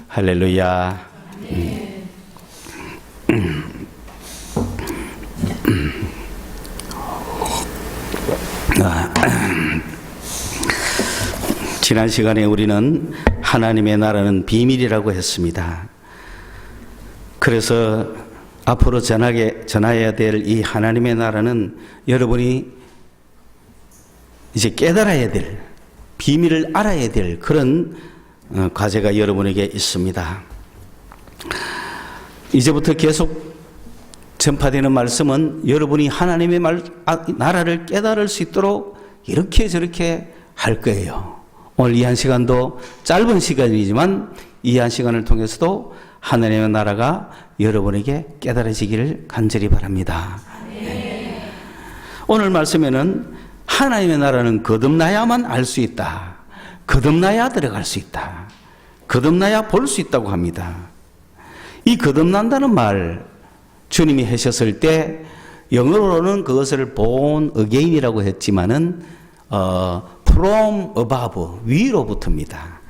할렐루야. 지난 시간에 우리는 하나님의 나라는 비밀이라고 했습니다. 그래서 앞으로 전해야 될 이 하나님의 나라는 여러분이 이제 깨달아야 될, 비밀을 알아야 될 그런 과제가 여러분에게 있습니다. 이제부터 계속 전파되는 말씀은 여러분이 하나님의 나라를 깨달을 수 있도록 이렇게 저렇게 할 거예요. 오늘 이 한 시간도 짧은 시간이지만 이 한 시간을 통해서도 하나님의 나라가 여러분에게 깨달아지기를 간절히 바랍니다. 네. 오늘 말씀에는 하나님의 나라는 거듭나야만 알 수 있다. 거듭나야 들어갈 수 있다. 거듭나야 볼 수 있다고 합니다. 이 거듭난다는 말 주님이 하셨을 때 영어로는 그것을 born again이라고 했지만은 from above, 위로부터입니다.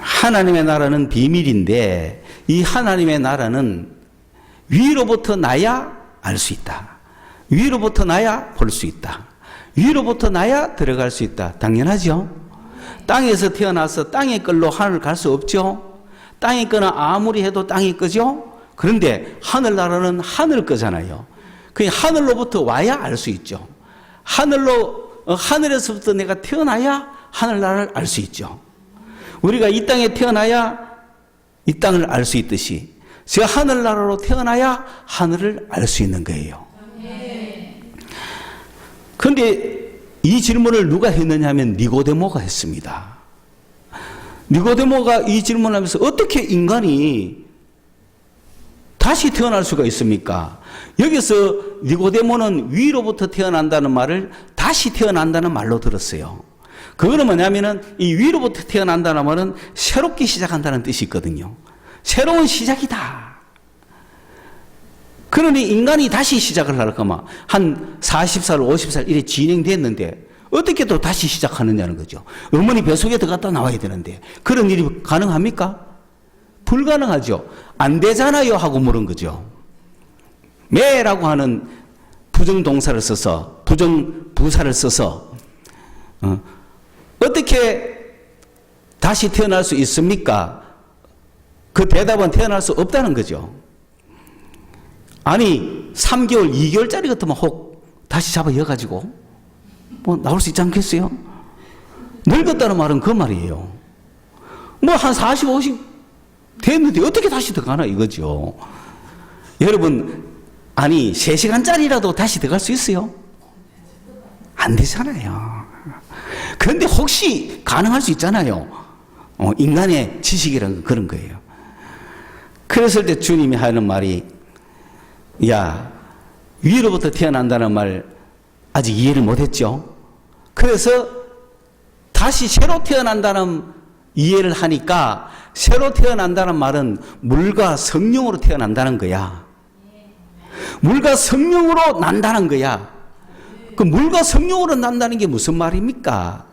하나님의 나라는 비밀인데 이 하나님의 나라는 위로부터 나야 알 수 있다. 위로부터 나야 볼 수 있다. 위로부터 나야 들어갈 수 있다. 당연하죠. 땅에서 태어나서 땅의 걸로 하늘 갈 수 없죠. 땅의 거나 아무리 해도 땅의 거죠. 그런데 하늘나라는 하늘 거잖아요. 그 하늘로부터 와야 알 수 있죠. 하늘에서부터 내가 태어나야 하늘나라를 알 수 있죠. 우리가 이 땅에 태어나야 이 땅을 알 수 있듯이 저 하늘나라로 태어나야 하늘을 알 수 있는 거예요. 그런데 이 질문을 누가 했느냐 하면 니고데모가 했습니다. 니고데모가 이 질문을 하면서 어떻게 인간이 다시 태어날 수가 있습니까? 여기서 니고데모는 위로부터 태어난다는 말을 다시 태어난다는 말로 들었어요. 그거는 뭐냐면은 이 위로부터 태어난다는 말은 새롭게 시작한다는 뜻이 있거든요. 새로운 시작이다. 그러니 인간이 다시 시작을 할까마 한 40살, 50살 이래 진행됐는데 어떻게 또 다시 시작하느냐는 거죠. 어머니 뱃속에 들어갔다 나와야 되는데 그런 일이 가능합니까? 불가능하죠. 안 되잖아요 하고 물은 거죠. 매라고 하는 부정동사를 써서 부정부사를 써서 어떻게 다시 태어날 수 있습니까? 그 대답은 태어날 수 없다는 거죠. 아니 3개월, 2개월짜리 같으면 혹 다시 잡아 이어가지고 뭐 나올 수 있지 않겠어요? 늙었다는 말은 그 말이에요. 뭐 한 40, 50 됐는데 어떻게 다시 들어가나 이거죠. 여러분 아니 3시간짜리라도 다시 들어갈 수 있어요? 안 되잖아요. 그런데 혹시 가능할 수 있잖아요. 인간의 지식이라는 그런 거예요. 그랬을 때 주님이 하는 말이 야 위로부터 태어난다는 말 아직 이해를 못했죠. 그래서 다시 새로 태어난다는 이해를 하니까 새로 태어난다는 말은 물과 성령으로 태어난다는 거야. 물과 성령으로 난다는 거야. 그 물과 성령으로 난다는 게 무슨 말입니까?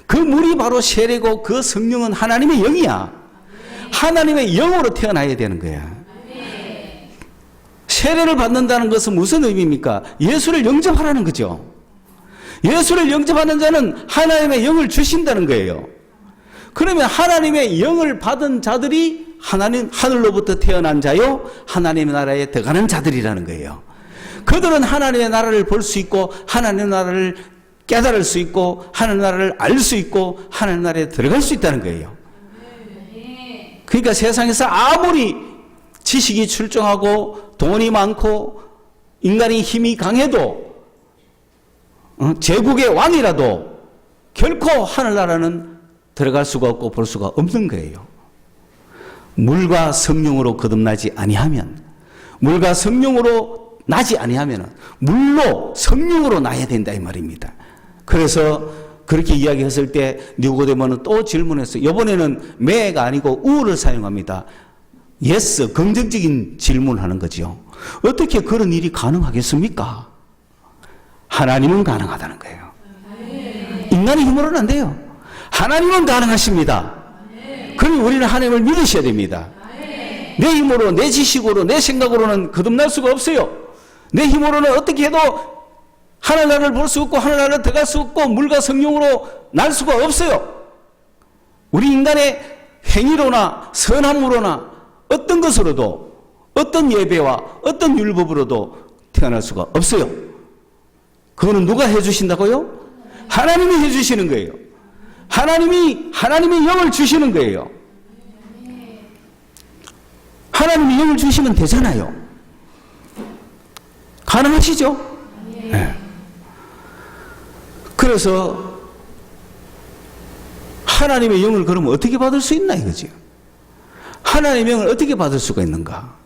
그 물이 바로 세례고 그 성령은 하나님의 영이야. 하나님의 영으로 태어나야 되는 거야. 세례를 받는다는 것은 무슨 의미입니까? 예수를 영접하라는 거죠. 예수를 영접하는 자는 하나님의 영을 주신다는 거예요. 그러면 하나님의 영을 받은 자들이 하늘로부터 태어난 자요 하나님의 나라에 들어가는 자들이라는 거예요. 그들은 하나님의 나라를 볼 수 있고 하나님의 나라를 깨달을 수 있고 하나님의 나라를 알 수 있고 하나님의 나라에 들어갈 수 있다는 거예요. 그러니까 세상에서 아무리 지식이 출중하고 돈이 많고 인간의 힘이 강해도 제국의 왕이라도 결코 하늘나라는 들어갈 수가 없고 볼 수가 없는 거예요. 물과 성령으로 거듭나지 아니하면, 물과 성령으로 나지 아니하면 물로 성령으로 나야 된다 이 말입니다. 그래서 그렇게 이야기했을 때 니고데모는 또 질문했어요. 이번에는 매가 아니고 우를 사용합니다. yes, 긍정적인 질문하는 거죠. 어떻게 그런 일이 가능하겠습니까? 하나님은 가능하다는 거예요. 인간의 힘으로는 안 돼요. 하나님은 가능하십니다. 그러니 우리는 하나님을 믿으셔야 됩니다. 내 힘으로, 내 지식으로, 내 생각으로는 거듭날 수가 없어요. 내 힘으로는 어떻게 해도 하늘나라를 볼 수 없고 하늘나라를 들어갈 수 없고 물과 성령으로 날 수가 없어요. 우리 인간의 행위로나 선함으로나 어떤 것으로도 어떤 예배와 어떤 율법으로도 태어날 수가 없어요. 그거는 누가 해주신다고요? 하나님이 해주시는 거예요. 하나님의 영을 주시는 거예요. 하나님이 영을 주시면 되잖아요. 가능하시죠? 네. 그래서 하나님의 영을 그러면 어떻게 받을 수 있나 이거죠. 하나님의 영을 어떻게 받을 수가 있는가?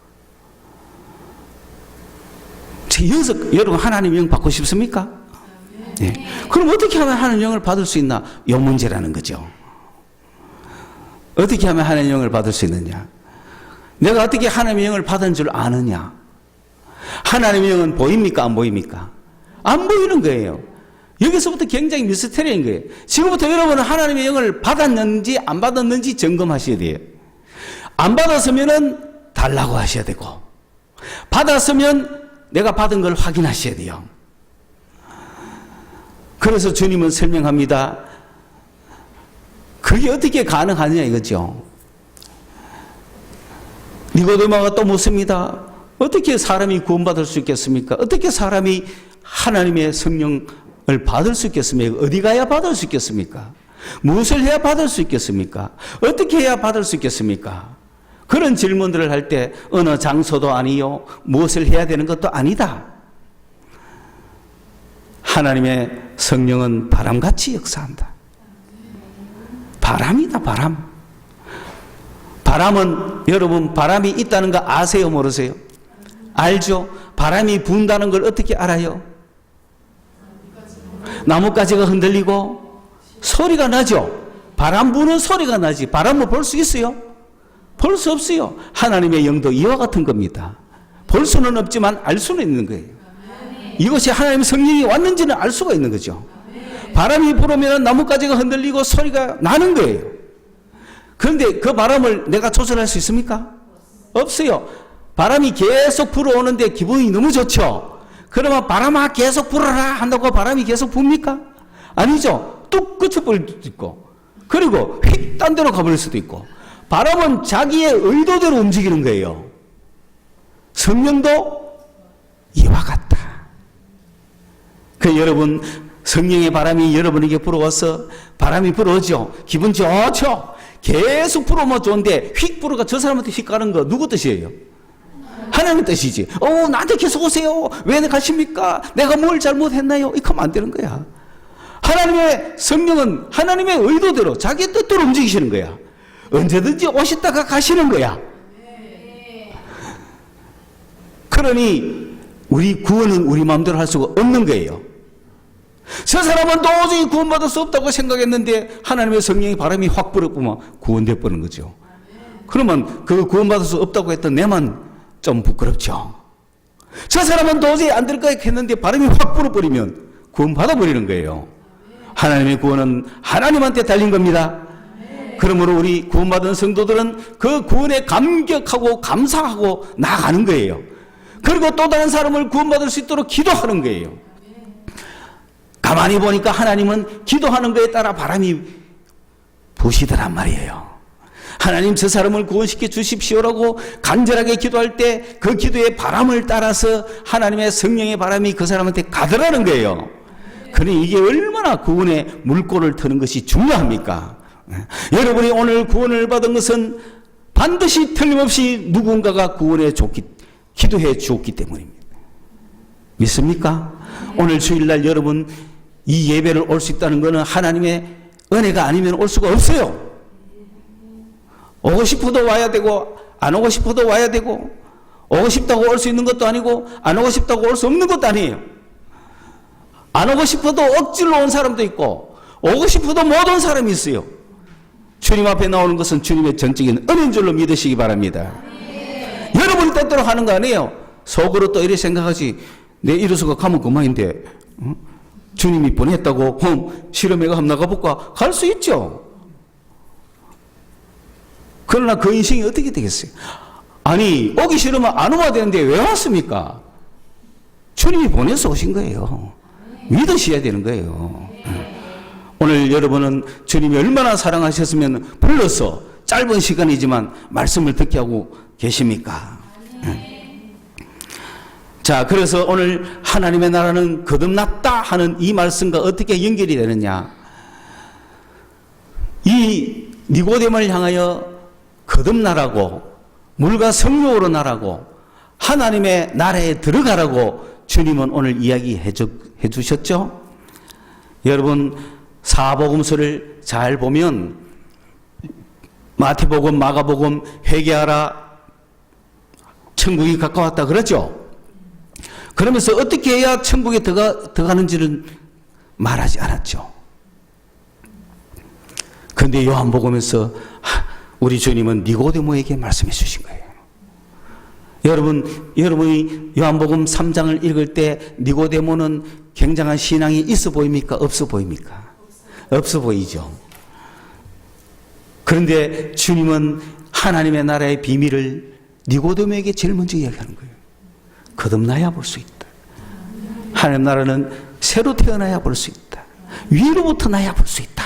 여기서 여러분 하나님의 영 받고 싶습니까? 네. 그럼 어떻게 하면 하나님의 영을 받을 수 있나? 요 문제라는 거죠. 어떻게 하면 하나님의 영을 받을 수 있느냐? 내가 어떻게 하나님의 영을 받은 줄 아느냐? 하나님의 영은 보입니까? 안 보입니까? 안 보이는 거예요. 여기서부터 굉장히 미스터리인 거예요. 지금부터 여러분은 하나님의 영을 받았는지 안 받았는지 점검하셔야 돼요. 안 받았으면 달라고 하셔야 되고, 받았으면 내가 받은 걸 확인하셔야 돼요. 그래서 주님은 설명합니다. 그게 어떻게 가능하느냐 이거죠. 니고데모가 또 묻습니다. 어떻게 사람이 구원받을 수 있겠습니까? 어떻게 사람이 하나님의 성령을 받을 수 있겠습니까? 어디 가야 받을 수 있겠습니까? 무엇을 해야 받을 수 있겠습니까? 어떻게 해야 받을 수 있겠습니까? 그런 질문들을 할 때 어느 장소도 아니요, 무엇을 해야 되는 것도 아니다. 하나님의 성령은 바람같이 역사한다. 바람이다, 바람. 바람은 여러분 바람이 있다는 거 아세요, 모르세요? 알죠? 바람이 분다는 걸 어떻게 알아요? 나뭇가지가 흔들리고 소리가 나죠? 바람 부는 소리가 나지. 바람을 볼 수 있어요? 볼 수 없어요. 하나님의 영도 이와 같은 겁니다. 볼 수는 없지만 알 수는 있는 거예요. 이것이 하나님의 성령이 왔는지는 알 수가 있는 거죠. 바람이 불으면 나뭇가지가 흔들리고 소리가 나는 거예요. 그런데 그 바람을 내가 조절할 수 있습니까? 없어요. 바람이 계속 불어오는데 기분이 너무 좋죠. 그러면 바람아 계속 불어라 한다고 바람이 계속 붑니까? 아니죠. 뚝 그쳐버릴 수도 있고, 그리고 휙 딴 데로 가버릴 수도 있고. 바람은 자기의 의도대로 움직이는 거예요. 성령도 이와 같다. 그 여러분, 성령의 바람이 여러분에게 불어와서 바람이 불어오죠. 기분 좋죠. 계속 불어오면 좋은데 휙 불어가 저 사람한테 휙 가는 거 누구 뜻이에요? 하나님 뜻이지. 나한테 계속 오세요. 왜 가십니까? 내가 뭘 잘못했나요? 이렇게 하면 안 되는 거야. 하나님의 성령은 하나님의 의도대로 자기 뜻대로 움직이시는 거야. 언제든지 오셨다가 가시는 거야. 그러니 우리 구원은 우리 마음대로 할 수가 없는 거예요. 저 사람은 도저히 구원받을 수 없다고 생각했는데 하나님의 성령이 바람이 확 불어보면 구원돼 버리는 거죠. 그러면 그 구원받을 수 없다고 했던 내만 좀 부끄럽죠. 저 사람은 도저히 안 될 거야 했는데 바람이 확 불어버리면 구원받아 버리는 거예요. 하나님의 구원은 하나님한테 달린 겁니다. 그러므로 우리 구원받은 성도들은 그 구원에 감격하고 감사하고 나아가는 거예요. 그리고 또 다른 사람을 구원받을 수 있도록 기도하는 거예요. 가만히 보니까 하나님은 기도하는 거에 따라 바람이 부시더란 말이에요. 하나님 저 사람을 구원시켜 주십시오라고 간절하게 기도할 때 그 기도의 바람을 따라서 하나님의 성령의 바람이 그 사람한테 가더라는 거예요. 그러니 이게 얼마나 구원의 물꼬를 트는 것이 중요합니까? 여러분이 오늘 구원을 받은 것은 반드시 틀림없이 누군가가 기도해 주었기 때문입니다. 믿습니까? 오늘 주일날 여러분 이 예배를 올 수 있다는 것은 하나님의 은혜가 아니면 올 수가 없어요. 오고 싶어도 와야 되고 안 오고 싶어도 와야 되고, 오고 싶다고 올 수 있는 것도 아니고 안 오고 싶다고 올 수 없는 것도 아니에요. 안 오고 싶어도 억지로 온 사람도 있고 오고 싶어도 못 온 사람이 있어요. 주님 앞에 나오는 것은 주님의 전적인 은혜인 줄로 믿으시기 바랍니다. 여러분이 뜻대로 하는 거 아니에요. 속으로 또 이렇게 생각하지. 내 이래서가 가면 그만인데 주님이 보냈다고 실험회가 한번 나가볼까? 갈 수 있죠. 그러나 그 인생이 어떻게 되겠어요? 아니, 오기 싫으면 안 오면 되는데 왜 왔습니까? 주님이 보내서 오신 거예요. 믿으셔야 되는 거예요. 오늘 여러분은 주님이 얼마나 사랑하셨으면 불러서 짧은 시간이지만 말씀을 듣게 하고 계십니까? 자, 그래서 오늘 하나님의 나라는 거듭났다 하는 이 말씀과 어떻게 연결이 되느냐? 이 니고데모를 향하여 거듭나라고, 물과 성령으로 나라고, 하나님의 나라에 들어가라고 주님은 오늘 이야기해 주셨죠? 여러분, 사복음서를 잘 보면 마태복음, 마가복음 회개하라, 천국이 가까웠다 그러죠? 그러면서 어떻게 해야 천국에 들어가는지는 말하지 않았죠. 그런데 요한복음에서 우리 주님은 니고데모에게 말씀해 주신 거예요. 여러분이 요한복음 3장을 읽을 때 니고데모는 굉장한 신앙이 있어 보입니까? 없어 보입니까? 없어 보이죠. 그런데 주님은 하나님의 나라의 비밀을 니고데모에게 제일 먼저 이야기하는 거예요. 거듭나야 볼 수 있다. 하나님 나라는 새로 태어나야 볼 수 있다. 위로부터 나야 볼 수 있다.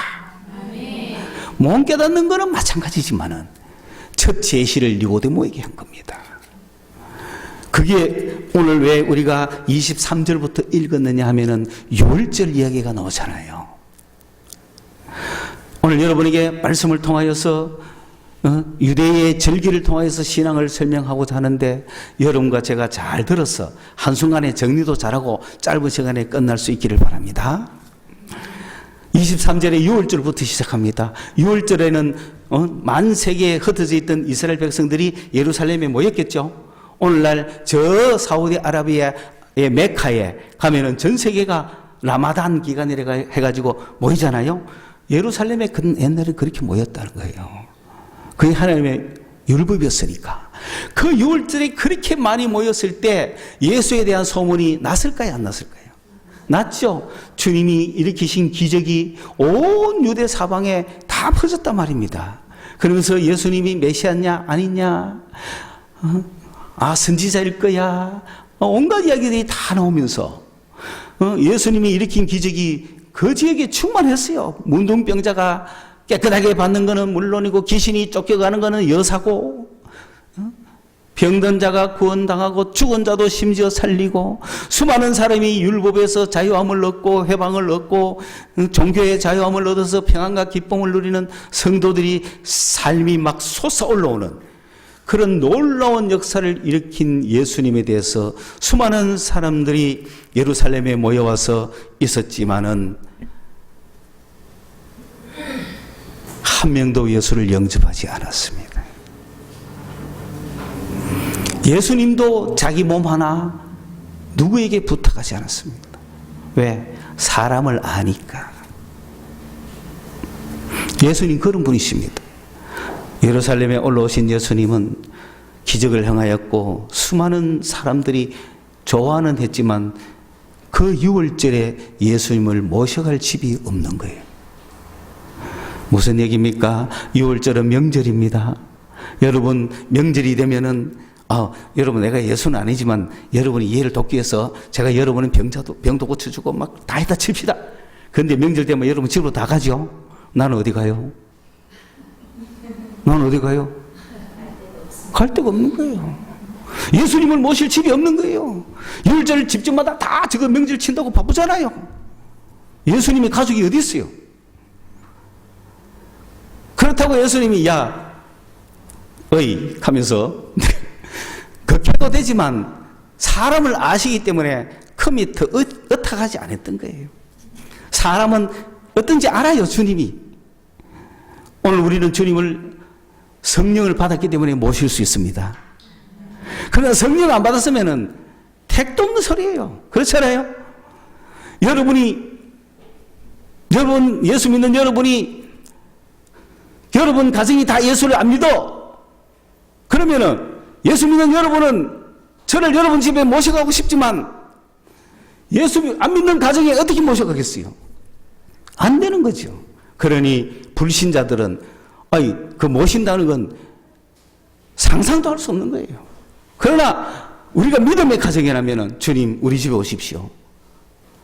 못 깨닫는 것은 마찬가지지만은 첫 제시를 니고데모에게 한 겁니다. 그게 오늘 왜 우리가 23절부터 읽었느냐 하면은 6절 이야기가 나오잖아요. 오늘 여러분에게 말씀을 통하여서 유대의 절기를 통해서 신앙을 설명하고자 하는데 여러분과 제가 잘 들어서 한순간에 정리도 잘하고 짧은 시간에 끝날 수 있기를 바랍니다. 23절에 6월절부터 시작합니다. 6월절에는 만세계에 흩어져 있던 이스라엘 백성들이 예루살렘에 모였겠죠. 오늘날 저 사우디아라비아의 메카에 가면은 전 세계가 라마단 기간이라 해가지고 모이잖아요. 예루살렘에 옛날에 그렇게 모였다는 거예요. 그게 하나님의 율법이었으니까. 그 6월절에 그렇게 많이 모였을 때 예수에 대한 소문이 났을까요? 안 났을까요? 났죠. 주님이 일으키신 기적이 온 유대 사방에 다 퍼졌단 말입니다. 그러면서 예수님이 메시아냐 아니냐, 선지자일 거야, 온갖 이야기들이 다 나오면서 예수님이 일으킨 기적이 그 지역에 충만했어요. 문둥병자가 깨끗하게 받는 것은 물론이고 귀신이 쫓겨가는 것은 여사고, 병든 자가 구원당하고 죽은 자도 심지어 살리고, 수많은 사람이 율법에서 자유함을 얻고 회방을 얻고 종교의 자유함을 얻어서 평안과 기쁨을 누리는 성도들이 삶이 막 솟아올라오는 그런 놀라운 역사를 일으킨 예수님에 대해서 수많은 사람들이 예루살렘에 모여와서 있었지만은 한 명도 예수를 영접하지 않았습니다. 예수님도 자기 몸 하나 누구에게 부탁하지 않았습니다. 왜? 사람을 아니까. 예수님 그런 분이십니다. 예루살렘에 올라오신 예수님은 기적을 행하였고 수많은 사람들이 좋아는 했지만 그 6월절에 예수님을 모셔갈 집이 없는 거예요. 무슨 얘기입니까? 6월절은 명절입니다. 여러분, 명절이 되면은 여러분, 내가 예수는 아니지만 여러분이 이해를 돕기 위해서 제가 여러분은 병도 고쳐주고 막 다 했다 칩시다. 그런데 명절 되면 여러분 집으로 다 가죠? 나는 어디 가요? 나는 어디 가요? 갈 데가 없는 거예요. 예수님을 모실 집이 없는 거예요. 6월절 집집마다 다 저거 명절 친다고 바쁘잖아요. 예수님의 가족이 어디 있어요? 그렇다고 예수님이 어이 하면서 그렇게도 되지만 사람을 아시기 때문에 큼이 더 의탁하지 않았던 거예요. 사람은 어떤지 알아요, 주님이. 오늘 우리는 주님을 성령을 받았기 때문에 모실 수 있습니다. 그러나 성령 안 받았으면은 택도 없는 소리예요. 그렇잖아요? 여러분, 예수 믿는 여러분 가정이 다 예수를 안 믿어. 그러면은 예수 믿는 여러분은 저를 여러분 집에 모셔가고 싶지만 예수 안 믿는 가정에 어떻게 모셔가겠어요? 안 되는 거죠. 그러니 불신자들은 그 모신다는 건 상상도 할 수 없는 거예요. 그러나 우리가 믿음의 가정에 나면은 주님 우리 집에 오십시오.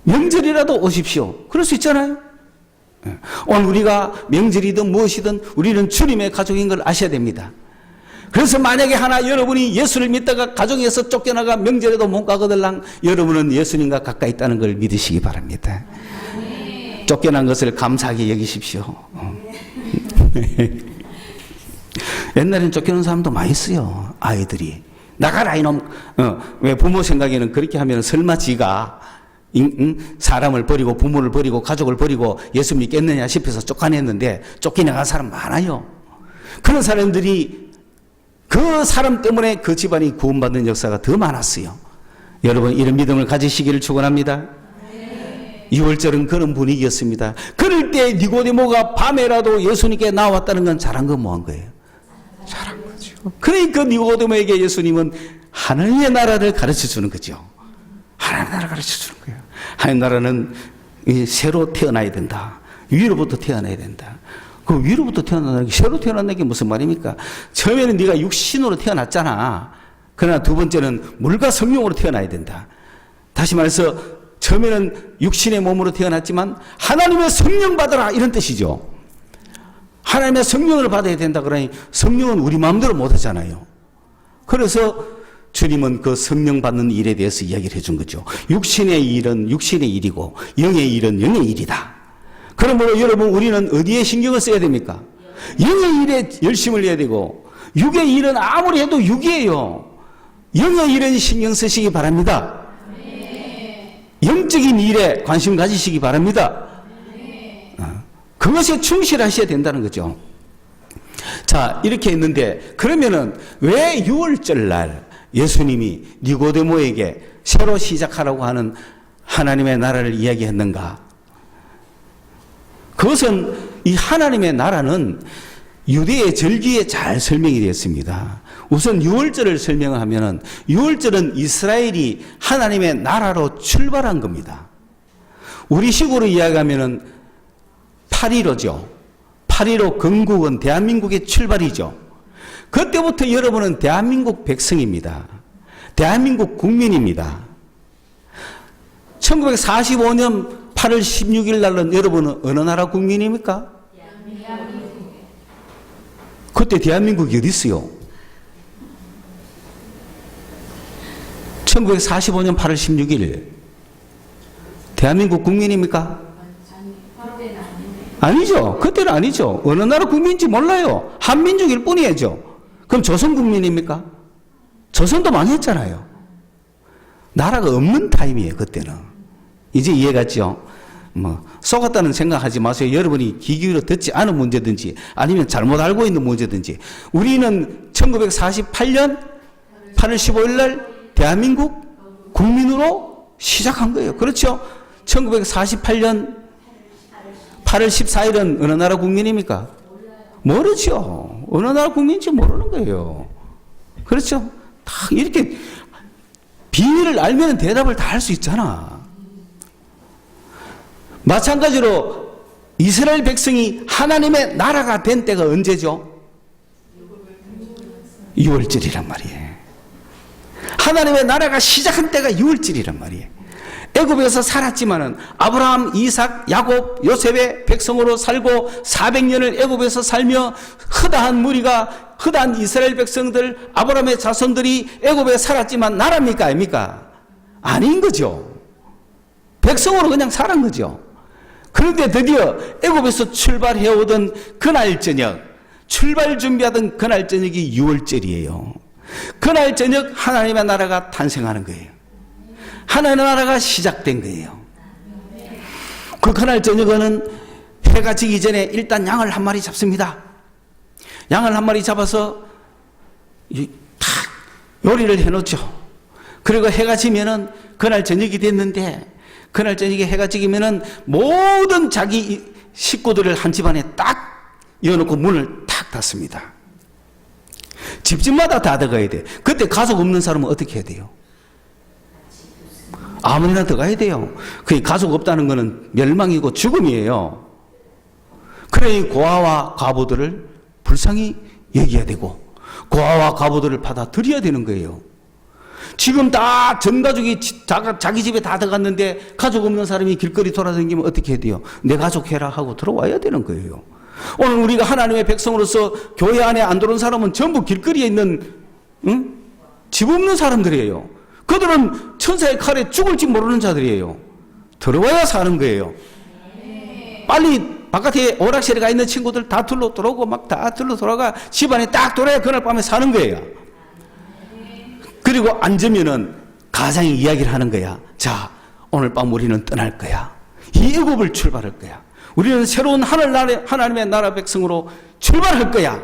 명절이라도 오십시오. 그럴 수 있잖아요. 오늘 우리가 명절이든 무엇이든 우리는 주님의 가족인 걸 아셔야 됩니다. 그래서 만약에 하나 여러분이 예수를 믿다가 가정에서 쫓겨나가 명절에도 못 가거들랑 여러분은 예수님과 가까이 있다는 걸 믿으시기 바랍니다. 쫓겨난 것을 감사하게 여기십시오. 옛날에는 쫓겨난 사람도 많이 있어요. 아이들이. 나가라 이놈. 왜 부모 생각에는 그렇게 하면 설마 지가 사람을 버리고 부모를 버리고 가족을 버리고 예수 믿겠느냐 싶어서 쫓아냈는데 쫓겨나간 사람 많아요. 그런 사람들이 그 사람 때문에 그 집안이 구원받는 역사가 더 많았어요. 여러분 이런 믿음을 가지시기를 축원합니다. 6월절은 그런 분위기였습니다. 그럴 때 니고데모가 밤에라도 예수님께 나왔다는 건 잘한 건 뭐한 거예요? 잘한 거죠. 그러니까 니고데모에게 예수님은 하나님의 나라를 가르쳐 주는 거죠. 하나님의 나라 가르쳐 주는 거예요. 하나님의 나라는 새로 태어나야 된다. 위로부터 태어나야 된다. 그 위로부터 태어난다는 게 새로 태어난다는 게 무슨 말입니까? 처음에는 네가 육신으로 태어났잖아. 그러나 두 번째는 물과 성령으로 태어나야 된다. 다시 말해서 처음에는 육신의 몸으로 태어났지만 하나님의 성령 받아라 이런 뜻이죠. 하나님의 성령을 받아야 된다 그러니 성령은 우리 마음대로 못 하잖아요. 그래서 주님은 그 성령 받는 일에 대해서 이야기를 해준 거죠. 육신의 일은 육신의 일이고 영의 일은 영의 일이다. 그러므로 여러분 우리는 어디에 신경을 써야 됩니까? 영의 일에 열심을 해야 되고 육의 일은 아무리 해도 육이에요. 영의 일은 신경 쓰시기 바랍니다. 영적인 일에 관심 가지시기 바랍니다. 그것에 충실하셔야 된다는 거죠. 자, 이렇게 했는데 그러면은 왜 6월절 날 예수님이 니고데모에게 새로 시작하라고 하는 하나님의 나라를 이야기했는가? 그것은 이 하나님의 나라는 유대의 절기에 잘 설명이 되어 있습니다. 우선 6월절을 설명하면은 6월절은 이스라엘이 하나님의 나라로 출발한 겁니다. 우리식으로 이야기하면은 8.15죠. 8.15 건국은 대한민국의 출발이죠. 그때부터 여러분은 대한민국 백성입니다. 대한민국 국민입니다. 1945년 8월 16일 날은 여러분은 어느 나라 국민입니까? 그때 대한민국이 어디 있어요? 1945년 8월 16일 대한민국 국민입니까? 아니죠. 그때는 아니죠. 어느 나라 국민인지 몰라요. 한민족일 뿐이죠. 그럼 조선 국민입니까? 조선도 망했잖아요. 나라가 없는 타임이에요. 그때는. 이제 이해갔죠? 속았다는 생각하지 마세요. 여러분이 귀 기울여 듣지 않은 문제든지 아니면 잘못 알고 있는 문제든지 우리는 1948년 8월 15일 날 대한민국 국민으로 시작한 거예요. 그렇죠? 1948년 8월 14일은 어느 나라 국민입니까? 모르죠. 어느 나라 국민인지 모르는 거예요. 그렇죠? 다 이렇게 비밀을 알면 대답을 다 할 수 있잖아. 마찬가지로 이스라엘 백성이 하나님의 나라가 된 때가 언제죠? 6월절이란 말이에요. 하나님의 나라가 시작한 때가 6월절이란 말이에요. 애굽에서 살았지만은 아브라함, 이삭, 야곱, 요셉의 백성으로 살고 400년을 애굽에서 살며 허다한 무리가 허다한 이스라엘 백성들, 아브라함의 자손들이 애굽에 살았지만 나라입니까? 아닙니까? 아닌 거죠. 백성으로 그냥 살은 거죠. 그런데 드디어 애굽에서 출발해오던 그날 저녁, 출발 준비하던 그날 저녁이 6월절이에요. 그날 저녁 하나님의 나라가 탄생하는 거예요. 하나님의 나라가 시작된 거예요. 그날 저녁에는 해가 지기 전에 일단 양을 한 마리 잡습니다. 양을 한 마리 잡아서 다 요리를 해놓죠. 그리고 해가 지면은 그날 저녁이 됐는데 그날 저녁에 해가 지기면은 모든 자기 식구들을 한 집안에 딱 이어놓고 문을 탁 닫습니다. 집집마다 다 들어가야 돼. 그때 가족 없는 사람은 어떻게 해야 돼요? 아무나 들어가야 돼요. 그 가족 없다는 것은 멸망이고 죽음이에요. 그러니 고아와 과부들을 불쌍히 여겨야 되고 고아와 과부들을 받아들여야 되는 거예요. 지금 다 전 가족이 자기 집에 다 들어갔는데 가족 없는 사람이 길거리 돌아다니면 어떻게 해야 돼요? 내 가족 해라 하고 들어와야 되는 거예요. 오늘 우리가 하나님의 백성으로서 교회 안에 안 들어온 사람은 전부 길거리에 있는 집 없는 사람들이에요. 그들은 천사의 칼에 죽을지 모르는 자들이에요. 들어와야 사는 거예요. 빨리 바깥에 오락실에 가 있는 친구들 다 둘러 들어오고 막 다 둘러 돌아가 집안에 딱 돌아야 그날 밤에 사는 거예요. 그리고 앉으면은 가장이 이야기를 하는 거야. 자, 오늘 밤 우리는 떠날 거야. 이 애굽을 출발할 거야. 우리는 새로운 하나님의 나라 백성으로 출발할 거야.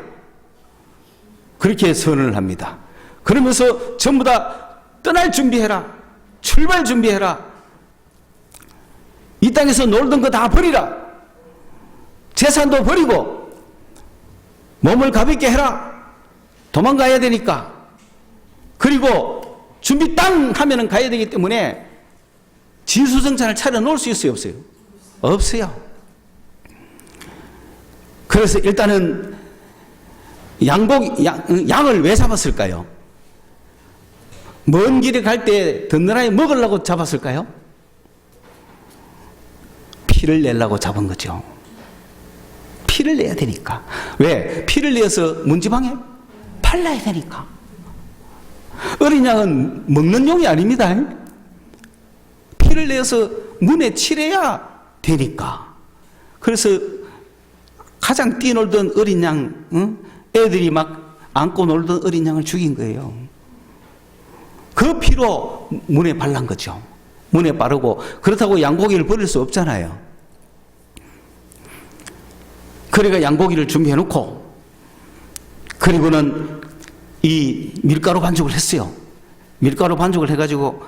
그렇게 선언을 합니다. 그러면서 전부 다 떠날 준비해라. 출발 준비해라. 이 땅에서 놀던 거 다 버리라. 재산도 버리고 몸을 가볍게 해라. 도망가야 되니까. 그리고 준비 땅 하면은 가야 되기 때문에 진수성찬을 차려 놓을 수 있어요, 없어요? 없어요. 그래서 일단은 양을 왜 잡았을까요? 먼 길에 갈 때 든든하게 먹으려고 잡았을까요? 피를 내려고 잡은 거죠. 피를 내야 되니까. 왜? 피를 내서 문지방에 팔라야 되니까. 어린 양은 먹는 용이 아닙니다. 피를 내서 문에 칠해야 되니까. 그래서 가장 뛰놀던 어린 양, 애들이 막 안고 놀던 어린 양을 죽인 거예요. 그 피로 문에 발란 거죠. 문에 바르고. 그렇다고 양고기를 버릴 수 없잖아요. 그러니까 양고기를 준비해 놓고, 그리고는 이 밀가루 반죽을 했어요. 밀가루 반죽을 해가지고,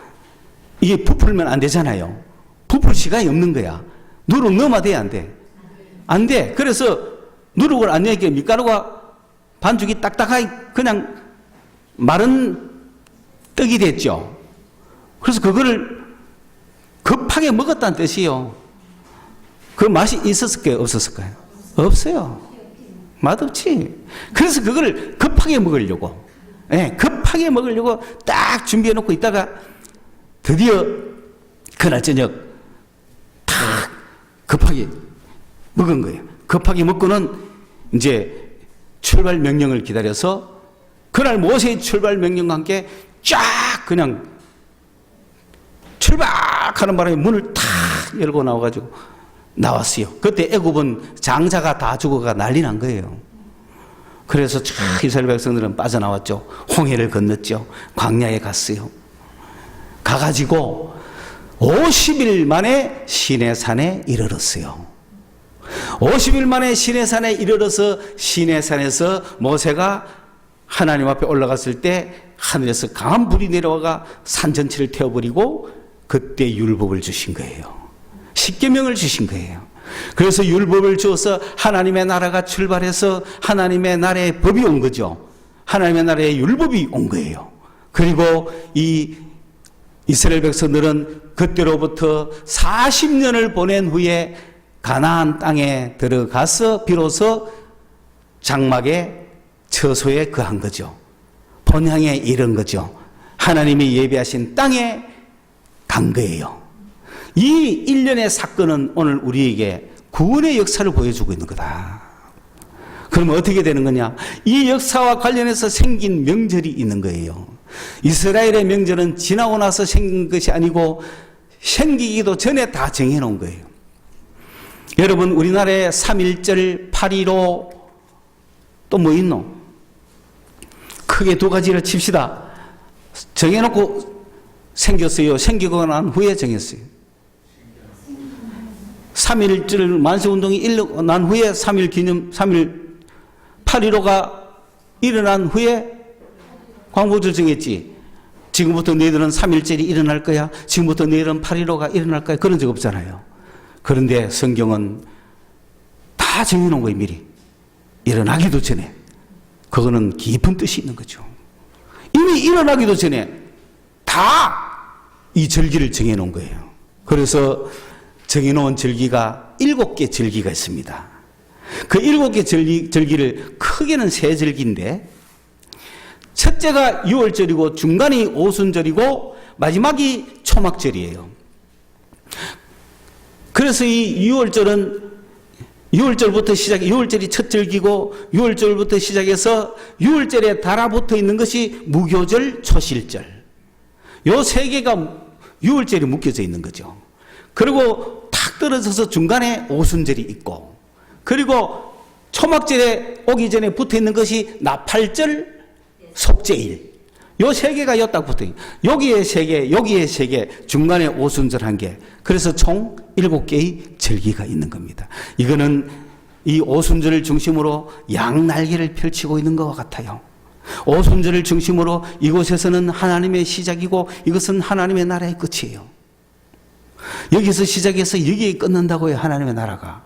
이게 부풀면 안 되잖아요. 부풀 시간이 없는 거야. 누룩 넣으면 돼, 안 돼? 안 돼. 그래서 누룩을 안 넣으니까 밀가루가 반죽이 딱딱하게 그냥 마른 떡이 됐죠. 그래서 그거를 급하게 먹었다는 뜻이에요. 그 맛이 있었을까요? 없었을까요? 없어요. 맛없지. 그래서 그걸 급하게 먹으려고, 급하게 먹으려고 딱 준비해 놓고 있다가 드디어 그날 저녁 탁 급하게 먹은 거예요. 급하게 먹고는 이제 출발 명령을 기다려서 그날 모세의 출발 명령과 함께 쫙 그냥 출발하는 바람에 문을 탁 열고 나와가지고 나왔어요. 그때 애굽은 장자가 다 죽어가 난리 난 거예요. 그래서 이스라엘 백성들은 빠져나왔죠. 홍해를 건넜죠. 광야에 갔어요. 가가지고 50일 만에 시내산에 이르렀어요. 50일 만에 시내산에 이르러서 시내산에서 모세가 하나님 앞에 올라갔을 때 하늘에서 강한 불이 내려와가 산 전체를 태워버리고 그때 율법을 주신 거예요. 십계명을 주신 거예요. 그래서 율법을 주어서 하나님의 나라가 출발해서 하나님의 나라의 법이 온 거죠. 하나님의 나라의 율법이 온 거예요. 그리고 이 이스라엘 백성들은 그때로부터 40년을 보낸 후에 가나안 땅에 들어가서 비로소 장막의 처소에 거한 거죠. 본향에 이른 거죠. 하나님이 예비하신 땅에 간 거예요. 이 일련의 사건은 오늘 우리에게 구원의 역사를 보여주고 있는 거다. 그러면 어떻게 되는 거냐? 이 역사와 관련해서 생긴 명절이 있는 거예요. 이스라엘의 명절은 지나고 나서 생긴 것이 아니고 생기기도 전에 다 정해놓은 거예요. 여러분, 우리나라에 3.1절, 8.15 또 뭐 있노? 크게 두 가지를 칩시다. 정해놓고 생겼어요. 생기고 난 후에 정했어요. 3.1절 만세운동이 일어나고 난 후에 3.1 기념, 3.1 8.15가 일어난 후에 광복절 정했지. 지금부터 너희들은 3.1절이 일어날 거야. 지금부터 너희들은 8.15가 일어날 거야. 그런 적 없잖아요. 그런데 성경은 다 정해놓은 거예요, 미리. 일어나기도 전에. 그거는 깊은 뜻이 있는 거죠. 이미 일어나기도 전에 다 이 절기를 정해놓은 거예요. 그래서 정해놓은 절기가 7개 절기가 있습니다. 그 7개 절기를 크게는 3절기인데 첫째가 유월절이고 중간이 오순절이고 마지막이 초막절이에요. 그래서 이 유월절은 6월절부터 시작해, 6월절이 첫 절기고 6월절부터 시작해서 6월절에 달아붙어 있는 것이 무교절, 초실절. 요 세 개가 6월절이 묶여져 있는 거죠. 그리고 탁 떨어져서 중간에 오순절이 있고, 그리고 초막절에 오기 전에 붙어 있는 것이 나팔절, 속죄일. 요 세 개가 딱 붙어 있는. 여기에 세 개, 여기에 세 개, 중간에 오순절 한 개. 그래서 총 7개의 절기가 있는 겁니다. 이거는 이 오순절을 중심으로 양날개를 펼치고 있는 것과 같아요. 오순절을 중심으로 이곳에서는 하나님의 시작이고 이것은 하나님의 나라의 끝이에요. 여기서 시작해서 여기에 끝난다고요, 하나님의 나라가.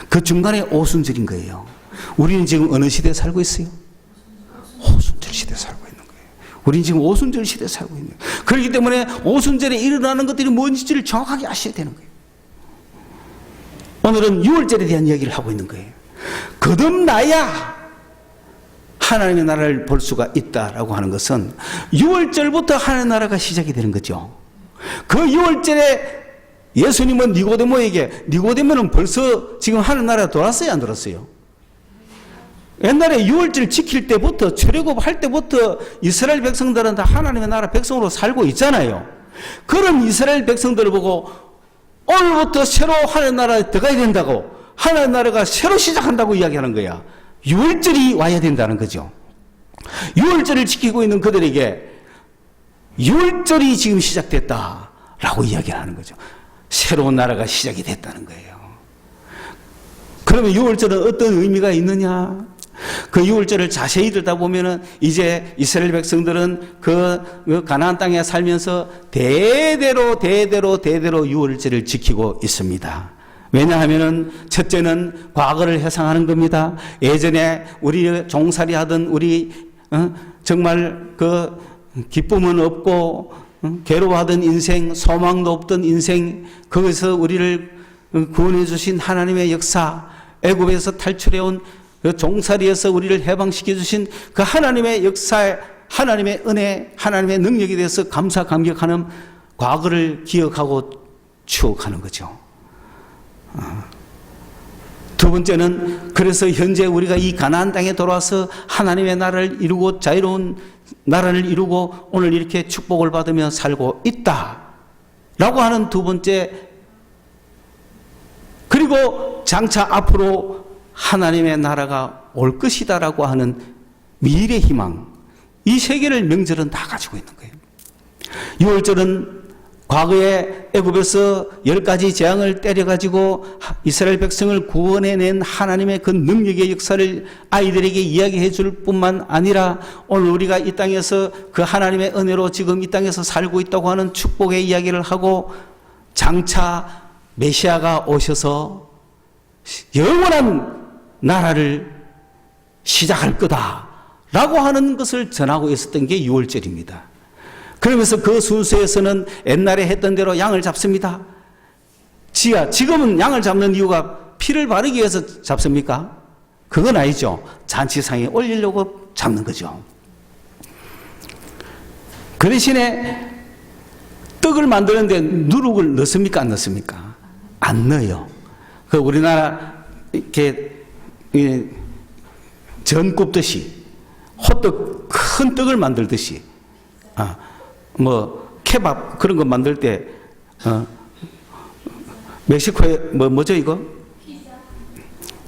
그 중간에 오순절인 거예요. 우리는 지금 어느 시대에 살고 있어요? 오순절 시대에 살고 있는 거예요. 우리는 지금 오순절 시대에 살고 있는 거예요. 그렇기 때문에 오순절에 일어나는 것들이 뭔지를 정확하게 아셔야 되는 거예요. 오늘은 6월절에 대한 이야기를 하고 있는 거예요. 거듭나야 하나님의 나라를 볼 수가 있다라고 하는 것은 6월절부터 하나님의 나라가 시작이 되는 거죠. 그 6월절에 예수님은 니고데모는 벌써 지금 하나님 나라에 돌았어요, 안 돌았어요? 옛날에 6월절 지킬 때부터, 출애굽 할 때부터 이스라엘 백성들은 다 하나님의 나라 백성으로 살고 있잖아요. 그런 이스라엘 백성들을 보고 오늘부터 새로 하나님 나라에 들어가야 된다고, 하나님 나라가 새로 시작한다고 이야기하는 거야. 6월절이 와야 된다는 거죠. 6월절을 지키고 있는 그들에게 6월절이 지금 시작됐다라고 이야기를 하는 거죠. 새로운 나라가 시작이 됐다는 거예요. 그러면 6월절은 어떤 의미가 있느냐? 그 6월절을 자세히 듣다 보면은 이제 이스라엘 백성들은 그 가나안 땅에 살면서 대대로 6월절을 지키고 있습니다. 왜냐하면은 첫째는 과거를 회상하는 겁니다. 예전에 우리 종살이 하던 우리 정말 그 기쁨은 없고 괴로워하던 인생, 소망도 없던 인생, 거기서 우리를 구원해 주신 하나님의 역사, 애굽에서 탈출해온 그 종살이에서 우리를 해방시켜 주신 그 하나님의 역사에, 하나님의 은혜, 하나님의 능력에 대해서 감사 감격하는 과거를 기억하고 추억하는 거죠. 두 번째는 그래서 현재 우리가 이 가나안 땅에 돌아와서 하나님의 나라를 이루고 자유로운 나라를 이루고 오늘 이렇게 축복을 받으며 살고 있다라고 하는 두 번째, 그리고 장차 앞으로 하나님의 나라가 올 것이다라고 하는 미래 희망, 이 세 개를 명절은 다 가지고 있는 거예요. 6월절은 과거에 애굽에서 10가지 재앙을 때려가지고 이스라엘 백성을 구원해낸 하나님의 그 능력의 역사를 아이들에게 이야기해 줄 뿐만 아니라 오늘 우리가 이 땅에서 그 하나님의 은혜로 지금 이 땅에서 살고 있다고 하는 축복의 이야기를 하고 장차 메시아가 오셔서 영원한 나라를 시작할 거다라고 하는 것을 전하고 있었던 게 6월절입니다. 그러면서 그 순서에서는 옛날에 했던 대로 양을 잡습니다. 지금은 양을 잡는 이유가 피를 바르기 위해서 잡습니까? 그건 아니죠. 잔치상에 올리려고 잡는 거죠. 그 대신에 떡을 만드는데 누룩을 넣습니까? 안 넣습니까? 안 넣어요. 그 우리나라 이렇게 전 굽듯이 호떡 큰 떡을 만들듯이 뭐 케밥 그런 거 만들 때 멕시코에 뭐죠 이거?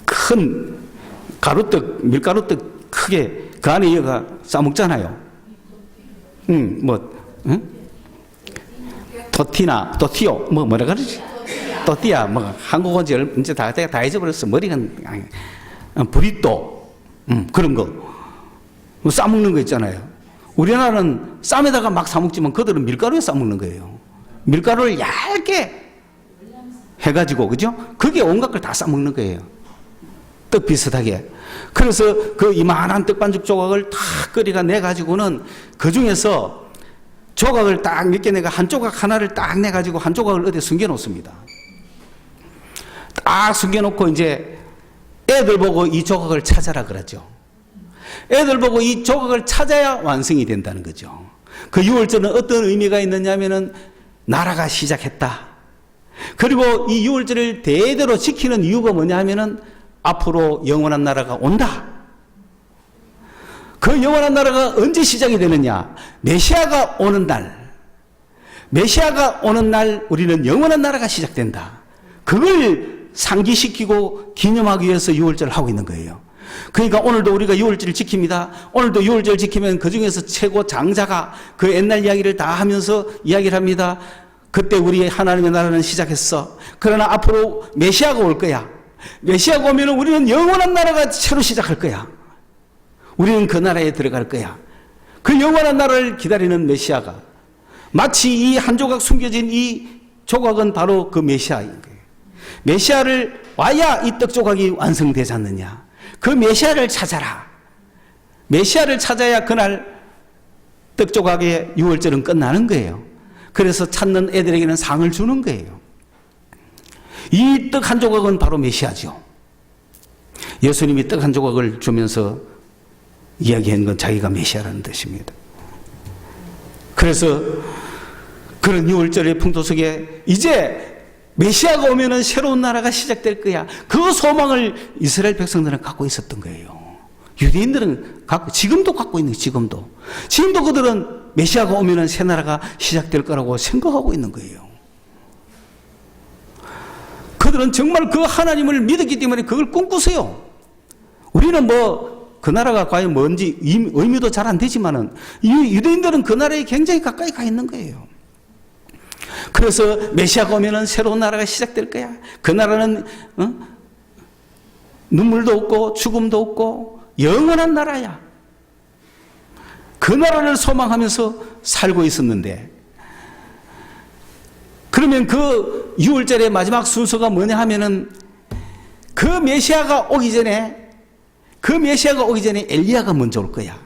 큰 가루떡, 밀가루떡 크게 그 안에 얘가 싸먹잖아요. 토티오 뭐라 그러지? 토티야 뭐 한국어 이제 다 잊어버렸어. 머리가 브리또 그런 거 싸먹는 거 있잖아요. 우리나라는 쌈에다가 막 싸먹지만 그들은 밀가루에 싸먹는 거예요. 밀가루를 얇게 해가지고, 그죠? 그게 온갖 걸 다 싸먹는 거예요. 떡 비슷하게. 그래서 그 이만한 떡반죽 조각을 다 끓여가 내가지고는 그 중에서 조각을 딱 몇 개 내가 한 조각 하나를 딱 내가지고 한 조각을 어디에 숨겨놓습니다. 딱 숨겨놓고 이제 애들 보고 이 조각을 찾아라 그러죠. 애들 보고 이 조각을 찾아야 완성이 된다는 거죠. 그 6월절은 어떤 의미가 있느냐 하면은 나라가 시작했다. 그리고 이 6월절을 대대로 지키는 이유가 뭐냐 하면은 앞으로 영원한 나라가 온다. 그 영원한 나라가 언제 시작이 되느냐? 메시아가 오는 날. 메시아가 오는 날 우리는 영원한 나라가 시작된다. 그걸 상기시키고 기념하기 위해서 6월절을 하고 있는 거예요. 그러니까 오늘도 우리가 6월절을 지킵니다. 오늘도 6월절 지키면 그 중에서 최고 장자가 그 옛날 이야기를 다 하면서 이야기를 합니다. 그때 우리 하나님의 나라는 시작했어. 그러나 앞으로 메시아가 올 거야. 메시아가 오면 우리는 영원한 나라가 새로 시작할 거야. 우리는 그 나라에 들어갈 거야. 그 영원한 나라를 기다리는 메시아가 마치 이 한 조각 숨겨진 이 조각은 바로 그 메시아인 거예요. 메시아를 와야 이 떡 조각이 완성되지 않느냐. 그 메시아를 찾아라. 메시아를 찾아야 그날 떡 조각의 6월절은 끝나는 거예요. 그래서 찾는 애들에게는 상을 주는 거예요. 이 떡 한 조각은 바로 메시아죠. 예수님이 떡 한 조각을 주면서 이야기한 건 자기가 메시아라는 뜻입니다. 그래서 그런 6월절의 풍토 속에 이제 메시아가 오면은 새로운 나라가 시작될 거야. 그 소망을 이스라엘 백성들은 갖고 있었던 거예요. 유대인들은 지금도 갖고 있는 거예요. 지금도 그들은 메시아가 오면은 새 나라가 시작될 거라고 생각하고 있는 거예요. 그들은 정말 그 하나님을 믿었기 때문에 그걸 꿈꾸세요. 우리는 뭐 그 나라가 과연 뭔지 의미도 잘 안 되지만은 유대인들은 그 나라에 굉장히 가까이 가 있는 거예요. 그래서 메시아가 오면은 새로운 나라가 시작될 거야. 그 나라는 눈물도 없고 죽음도 없고 영원한 나라야. 그 나라를 소망하면서 살고 있었는데, 그러면 그 6월절의 마지막 순서가 뭐냐 하면은 그 메시아가 오기 전에 엘리야가 먼저 올 거야.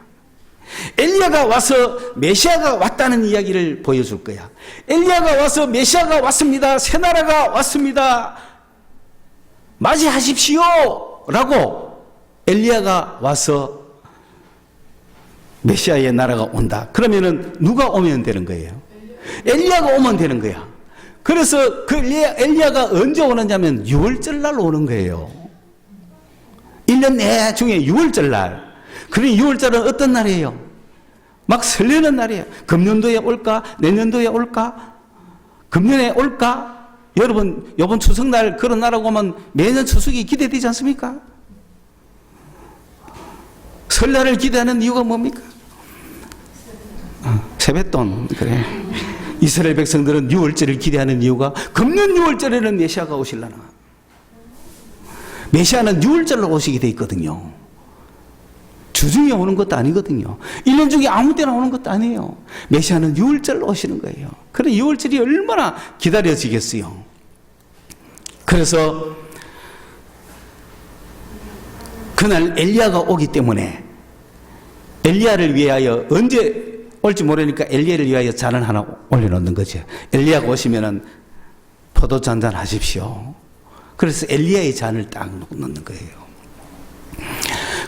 엘리야가 와서 메시아가 왔다는 이야기를 보여줄 거야. 엘리야가 와서 메시아가 왔습니다. 새 나라가 왔습니다. 맞이하십시오. 라고 엘리야가 와서 메시아의 나라가 온다. 그러면은 누가 오면 되는 거예요? 엘리야가 오면 되는 거야. 그래서 그 엘리야가 언제 오느냐면 6월절 날 오는 거예요. 1년 내 중에 6월절 날. 그러니 6월절은 어떤 날이에요? 막 설레는 날이에요. 금년도에 올까? 내년도에 올까? 금년에 올까? 여러분, 이번 추석날 그런 날하고 오면 매년 추석이 기대되지 않습니까? 설날을 기대하는 이유가 뭡니까? 세뱃돈. 그래. 이스라엘 백성들은 6월절을 기대하는 이유가 금년 6월절에는 메시아가 오실라나. 메시아는 6월절로 오시게 돼 있거든요. 주중에 오는 것도 아니거든요. 1년 중에 아무 때나 오는 것도 아니에요. 메시아는 6월절로 오시는 거예요. 그래 6월절이 얼마나 기다려지겠어요. 그래서 그날 엘리야가 오기 때문에 엘리야를 위하여 언제 올지 모르니까 엘리야를 위하여 잔을 하나 올려놓는 거죠. 엘리야가 오시면은 포도주 한잔 하십시오. 그래서 엘리야의 잔을 딱 넣는 거예요.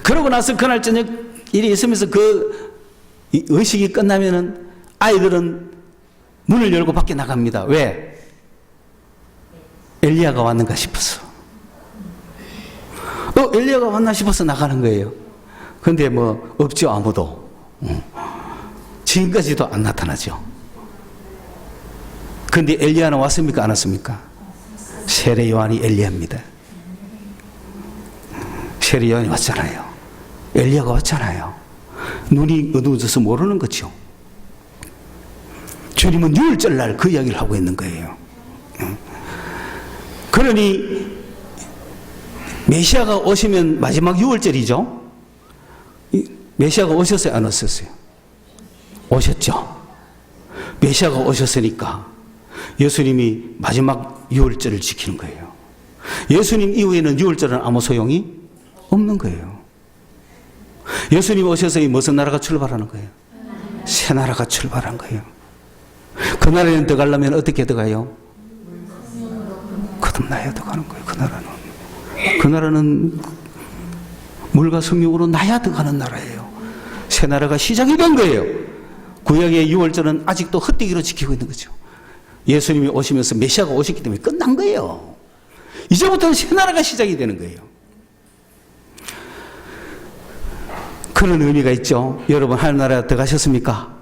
그러고 나서 그날 저녁 일이 있으면서 그 의식이 끝나면은 아이들은 문을 열고 밖에 나갑니다. 왜? 엘리야가 왔는가 싶어서. 엘리야가 왔나 싶어서 나가는 거예요. 근데 뭐 없죠, 아무도. 지금까지도 안 나타나죠. 근데 엘리야는 왔습니까, 안 왔습니까? 세례 요한이 엘리야입니다. 세례 요한이 왔잖아요. 엘리야가 왔잖아요. 눈이 어두워져서 모르는 거죠. 주님은 6월절 날 그 이야기를 하고 있는 거예요. 그러니 메시아가 오시면 마지막 6월절이죠. 메시아가 오셨어요, 안 오셨어요? 오셨죠. 메시아가 오셨으니까 예수님이 마지막 6월절을 지키는 거예요. 예수님 이후에는 6월절은 아무 소용이 없는 거예요. 예수님 오셔서 이 무슨 나라가 출발하는 거예요? 새 나라가 출발한 거예요. 그 나라에 들어가려면 어떻게 들어가요? 거듭나야 들어가는 거예요. 그 나라는 물과 성령으로 나야 들어가는 나라예요. 새 나라가 시작이 된 거예요. 구약의 유월절은 아직도 헛되기로 지키고 있는 거죠. 예수님이 오시면서 메시아가 오셨기 때문에 끝난 거예요. 이제부터는 새 나라가 시작이 되는 거예요. 그런 의미가 있죠. 여러분 하늘나라에 들어가셨습니까?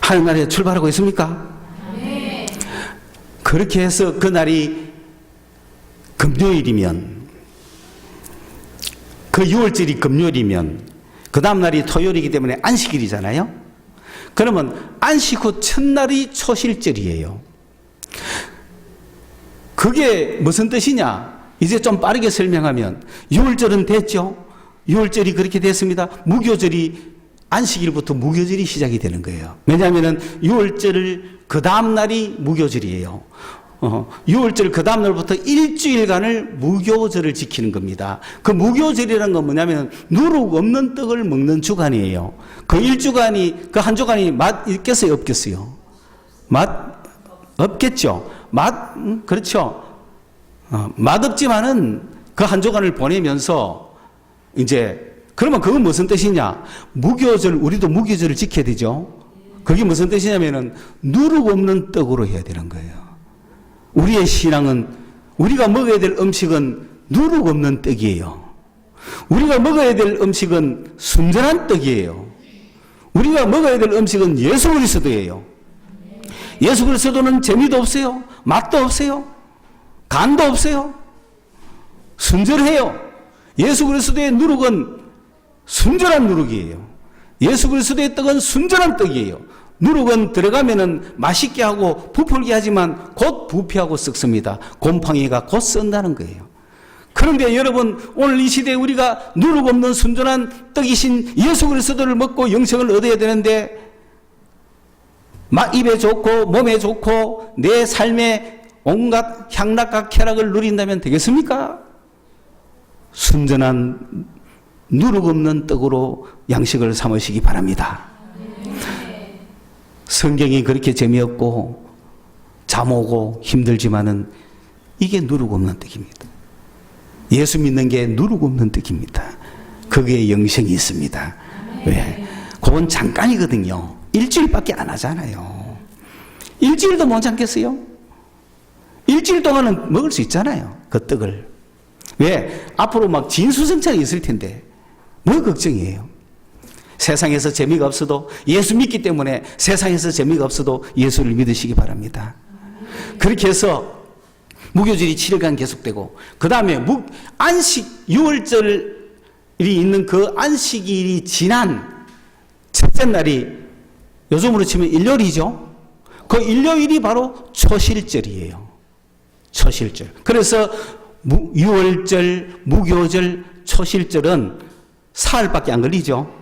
하늘나라에 출발하고 있습니까? 그렇게 해서 그날이 금요일이면, 그 6월절이 금요일이면 그 다음날이 토요일이기 때문에 안식일이잖아요. 그러면 안식 후 첫날이 초실절이에요. 그게 무슨 뜻이냐? 이제 좀 빠르게 설명하면 6월절은 됐죠. 6월절이 그렇게 됐습니다. 무교절이 안식일부터 무교절이 시작이 되는 거예요. 왜냐하면 6월절 그 다음날이 무교절이에요. 6월절 그 다음날부터 일주일간을 무교절을 지키는 겁니다. 그 무교절이라는 건 뭐냐면 누룩 없는 떡을 먹는 주간이에요. 그 일주간이, 그 한 주간이 맛 있겠어요? 없겠어요? 맛 없겠죠? 그렇죠. 맛없지만은 그 한 주간을 보내면서 이제, 그러면 그건 무슨 뜻이냐? 무교절, 우리도 무교절을 지켜야 되죠? 그게 무슨 뜻이냐면은 누룩 없는 떡으로 해야 되는 거예요. 우리의 신앙은, 우리가 먹어야 될 음식은 누룩 없는 떡이에요. 우리가 먹어야 될 음식은 순전한 떡이에요. 우리가 먹어야 될 음식은 예수 그리스도예요. 예수 그리스도는 재미도 없어요. 맛도 없어요. 간도 없어요. 순전해요. 예수 그리스도의 누룩은 순전한 누룩이에요. 예수 그리스도의 떡은 순전한 떡이에요. 누룩은 들어가면은 맛있게 하고 부풀게 하지만 곧 부패하고 썩습니다. 곰팡이가 곧 썬다는 거예요. 그런데 여러분, 오늘 이 시대에 우리가 누룩 없는 순전한 떡이신 예수 그리스도를 먹고 영생을 얻어야 되는데, 입에 좋고 몸에 좋고 내 삶에 온갖 향락과 쾌락을 누린다면 되겠습니까? 순전한 누룩 없는 떡으로 양식을 삼으시기 바랍니다. 성경이 그렇게 재미없고 잠오고 힘들지만은 이게 누룩 없는 떡입니다. 예수 믿는 게 누룩 없는 떡입니다. 거기에 영생이 있습니다. 왜? 그건 잠깐이거든요. 일주일밖에 안 하잖아요. 일주일도 못 참겠어요? 일주일 동안은 먹을 수 있잖아요. 그 떡을. 왜? 앞으로 막 진수성찬이 있을 텐데 뭐 걱정이에요? 세상에서 재미가 없어도, 예수 믿기 때문에 세상에서 재미가 없어도 예수를 믿으시기 바랍니다. 그렇게 해서 무교절이 7일간 계속되고, 그 다음에 안식 6월절이 있는 그 안식일이 지난 첫째 날이 요즘으로 치면 일요일이죠. 그 일요일이 바로 초실절이에요. 초실절. 그래서 6월절, 무교절, 초실절은 사흘밖에 안 걸리죠.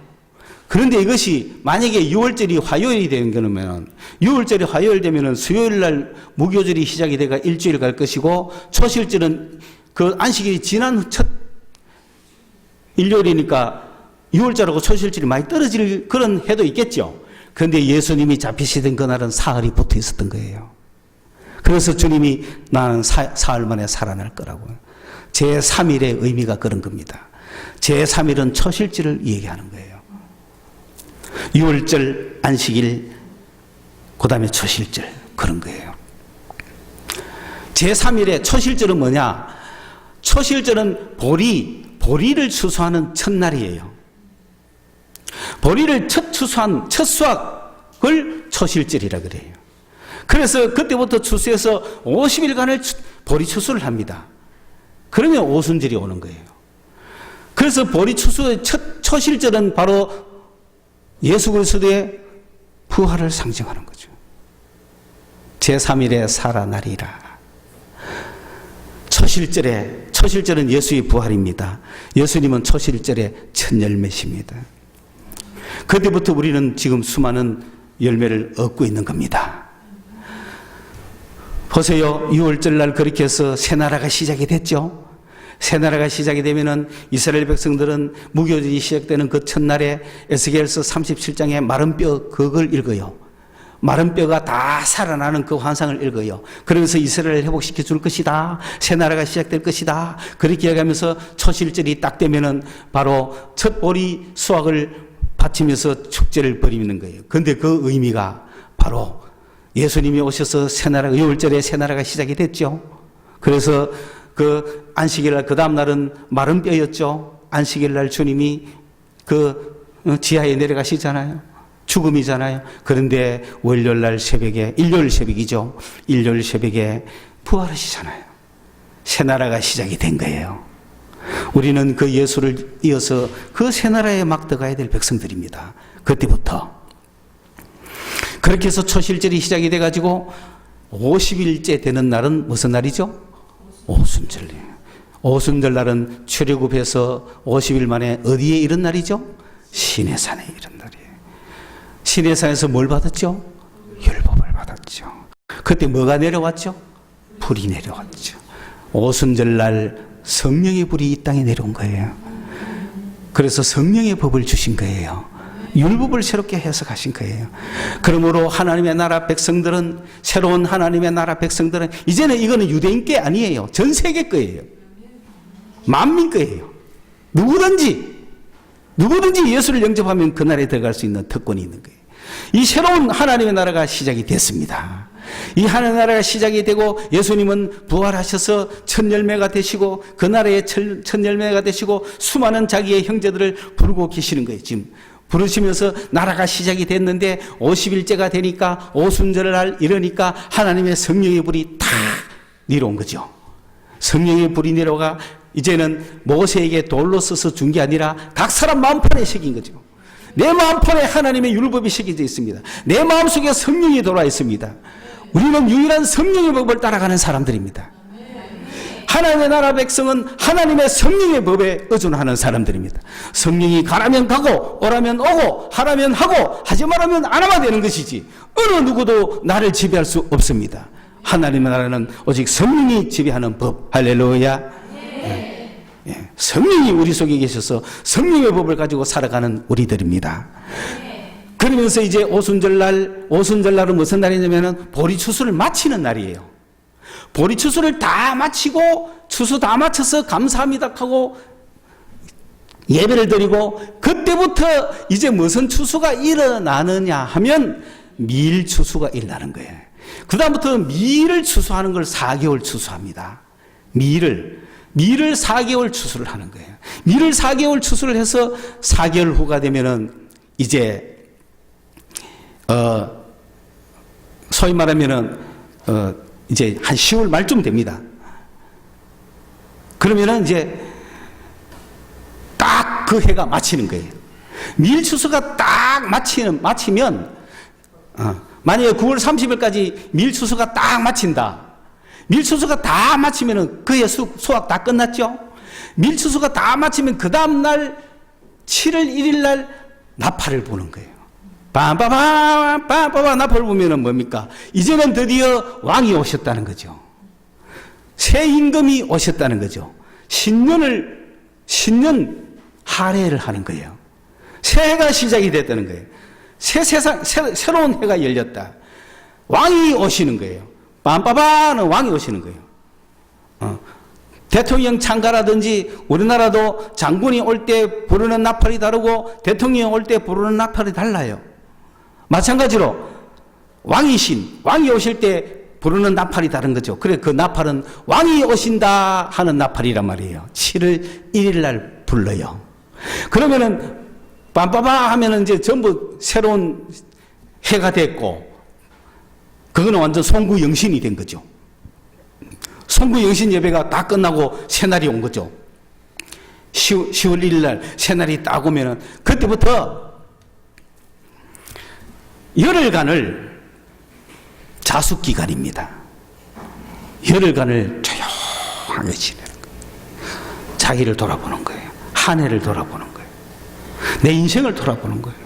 그런데 이것이 만약에 6월절이 화요일이 되는 거면, 6월절이 화요일 되면은 수요일 날 무교절이 시작이 돼가 일주일 갈 것이고, 초실절은 그 안식일이 지난 첫 일요일이니까 6월절하고 초실절이 많이 떨어질 그런 해도 있겠죠. 그런데 예수님이 잡히시던 그날은 사흘이 붙어 있었던 거예요. 그래서 주님이 나는 사흘 만에 살아날 거라고. 제3일의 의미가 그런 겁니다. 제3일은 초실절을 얘기하는 거예요. 6월절, 안식일, 그 다음에 초실절, 그런 거예요. 제3일의 초실절은 뭐냐? 초실절은 보리를 추수하는 첫날이에요. 보리를 첫 수확을 초실절이라 그래요. 그래서 그때부터 추수해서 50일간을 보리 추수를 합니다. 그러면 오순절이 오는 거예요. 그래서 보리 추수의 초실절은 바로 예수 그리스도의 부활을 상징하는 거죠. 제3일에 살아나리라. 초실절은 예수의 부활입니다. 예수님은 초실절의 첫 열매십니다. 그때부터 우리는 지금 수많은 열매를 얻고 있는 겁니다. 보세요. 6월절 날 그렇게 해서 새 나라가 시작이 됐죠. 새 나라가 시작이 되면은 이스라엘 백성들은 무교절이 시작되는 그 첫날에 에스겔서 37장의 마른 뼈 그걸 읽어요. 마른 뼈가 다 살아나는 그 환상을 읽어요. 그러면서 이스라엘을 회복시켜 줄 것이다. 새 나라가 시작될 것이다. 그렇게 이야기하면서 초실절이 딱 되면은 바로 첫 보리 수확을 바치면서 축제를 벌이는 거예요. 그런데 그 의미가 바로 예수님이 오셔서 새 나라, 유월절에 새 나라가 시작이 됐죠. 그래서 그 안식일 날, 그 다음날은 마른 뼈였죠. 안식일 날 주님이 그 지하에 내려가시잖아요. 죽음이잖아요. 그런데 월요일 날 새벽에, 일요일 새벽이죠. 일요일 새벽에 부활하시잖아요. 새 나라가 시작이 된 거예요. 우리는 그 예수를 이어서 그 새 나라에 막 들어가야 될 백성들입니다. 그때부터. 그렇게 해서 초실절이 시작이 돼가지고 50일째 되는 날은 무슨 날이죠? 오순절이에요. 오순절 날은 출애굽해서 50일 만에 어디에 이른 날이죠? 시내산에 이른 날이에요. 시내산에서 뭘 받았죠? 율법을 받았죠. 그때 뭐가 내려왔죠? 불이 내려왔죠. 오순절 날 성령의 불이 이 땅에 내려온 거예요. 그래서 성령의 법을 주신 거예요. 율법을 새롭게 해석하신 거예요. 그러므로 하나님의 나라 백성들은, 새로운 하나님의 나라 백성들은 이제는 이거는 유대인 게 아니에요. 전 세계 거예요. 만민 거예요. 누구든지 예수를 영접하면 그 나라에 들어갈 수 있는 특권이 있는 거예요. 이 새로운 하나님의 나라가 시작이 됐습니다. 이 하나님의 나라가 시작이 되고 예수님은 부활하셔서 첫 열매가 되시고 그 나라의 첫 열매가 되시고 수많은 자기의 형제들을 부르고 계시는 거예요. 지금 부르시면서 나라가 시작이 됐는데 50일째가 되니까 오순절날 이러니까 하나님의 성령의 불이 탁 내려온 거죠. 성령의 불이 내려가 이제는 모세에게 돌로 써서 준 게 아니라 각 사람 마음판에 새긴 거죠. 내 마음판에 하나님의 율법이 새겨져 있습니다. 내 마음속에 성령이 돌아 있습니다. 우리는 유일한 성령의 법을 따라가는 사람들입니다. 하나님의 나라 백성은 하나님의 성령의 법에 의존하는 사람들입니다. 성령이 가라면 가고 오라면 오고 하라면 하고 하지 말라면 안 하면 되는 것이지 어느 누구도 나를 지배할 수 없습니다. 하나님의 나라는 오직 성령이 지배하는 법. 할렐루야. 예, 성령이 우리 속에 계셔서 성령의 법을 가지고 살아가는 우리들입니다. 그러면서 이제 오순절날은 무슨 날이냐면은 보리 추수를 마치는 날이에요. 보리 추수를 다 마치고 추수 다 마쳐서 감사합니다 하고 예배를 드리고 그때부터 이제 무슨 추수가 일어나느냐 하면 밀 추수가 일어나는 거예요. 그 다음부터 밀을 추수하는 걸 4개월 추수합니다. 밀을 4개월 추수를 하는 거예요. 밀을 4개월 추수를 해서 4개월 후가 되면은 이제 소위 말하면은 이제 한 10월 말쯤 됩니다. 그러면은 이제 딱 그 해가 마치는 거예요. 밀 추수가 딱 마치면 만약에 9월 30일까지 밀 추수가 딱 마친다. 밀 추수가 다 마치면은 그 해 수확 다 끝났죠? 밀 추수가 다 마치면 그 다음날 7월 1일 날 나팔을 부는 거예요. 빰빠밤 나팔을 부면은 뭡니까? 이제는 드디어 왕이 오셨다는 거죠. 새 임금이 오셨다는 거죠. 신년 할애를 하는 거예요. 새해가 시작이 됐다는 거예요. 새로운 해가 열렸다. 왕이 오시는 거예요. 빰빠바는 왕이 오시는 거예요. 대통령 창가라든지 우리나라도 장군이 올 때 부르는 나팔이 다르고 대통령이 올 때 부르는 나팔이 달라요. 마찬가지로 왕이 오실 때 부르는 나팔이 다른 거죠. 그래 그 나팔은 왕이 오신다 하는 나팔이란 말이에요. 7월 1일 날 불러요. 그러면은 빰빠바 하면은 이제 전부 새로운 해가 됐고 그거는 완전 송구영신이 된 거죠. 송구영신 예배가 다 끝나고 새날이 온 거죠. 10월 1일 날 새날이 딱 오면은 그때부터 열흘간을 자숙기간입니다. 열흘간을 조용하게 지내는 거예요. 자기를 돌아보는 거예요. 한 해를 돌아보는 거예요. 내 인생을 돌아보는 거예요.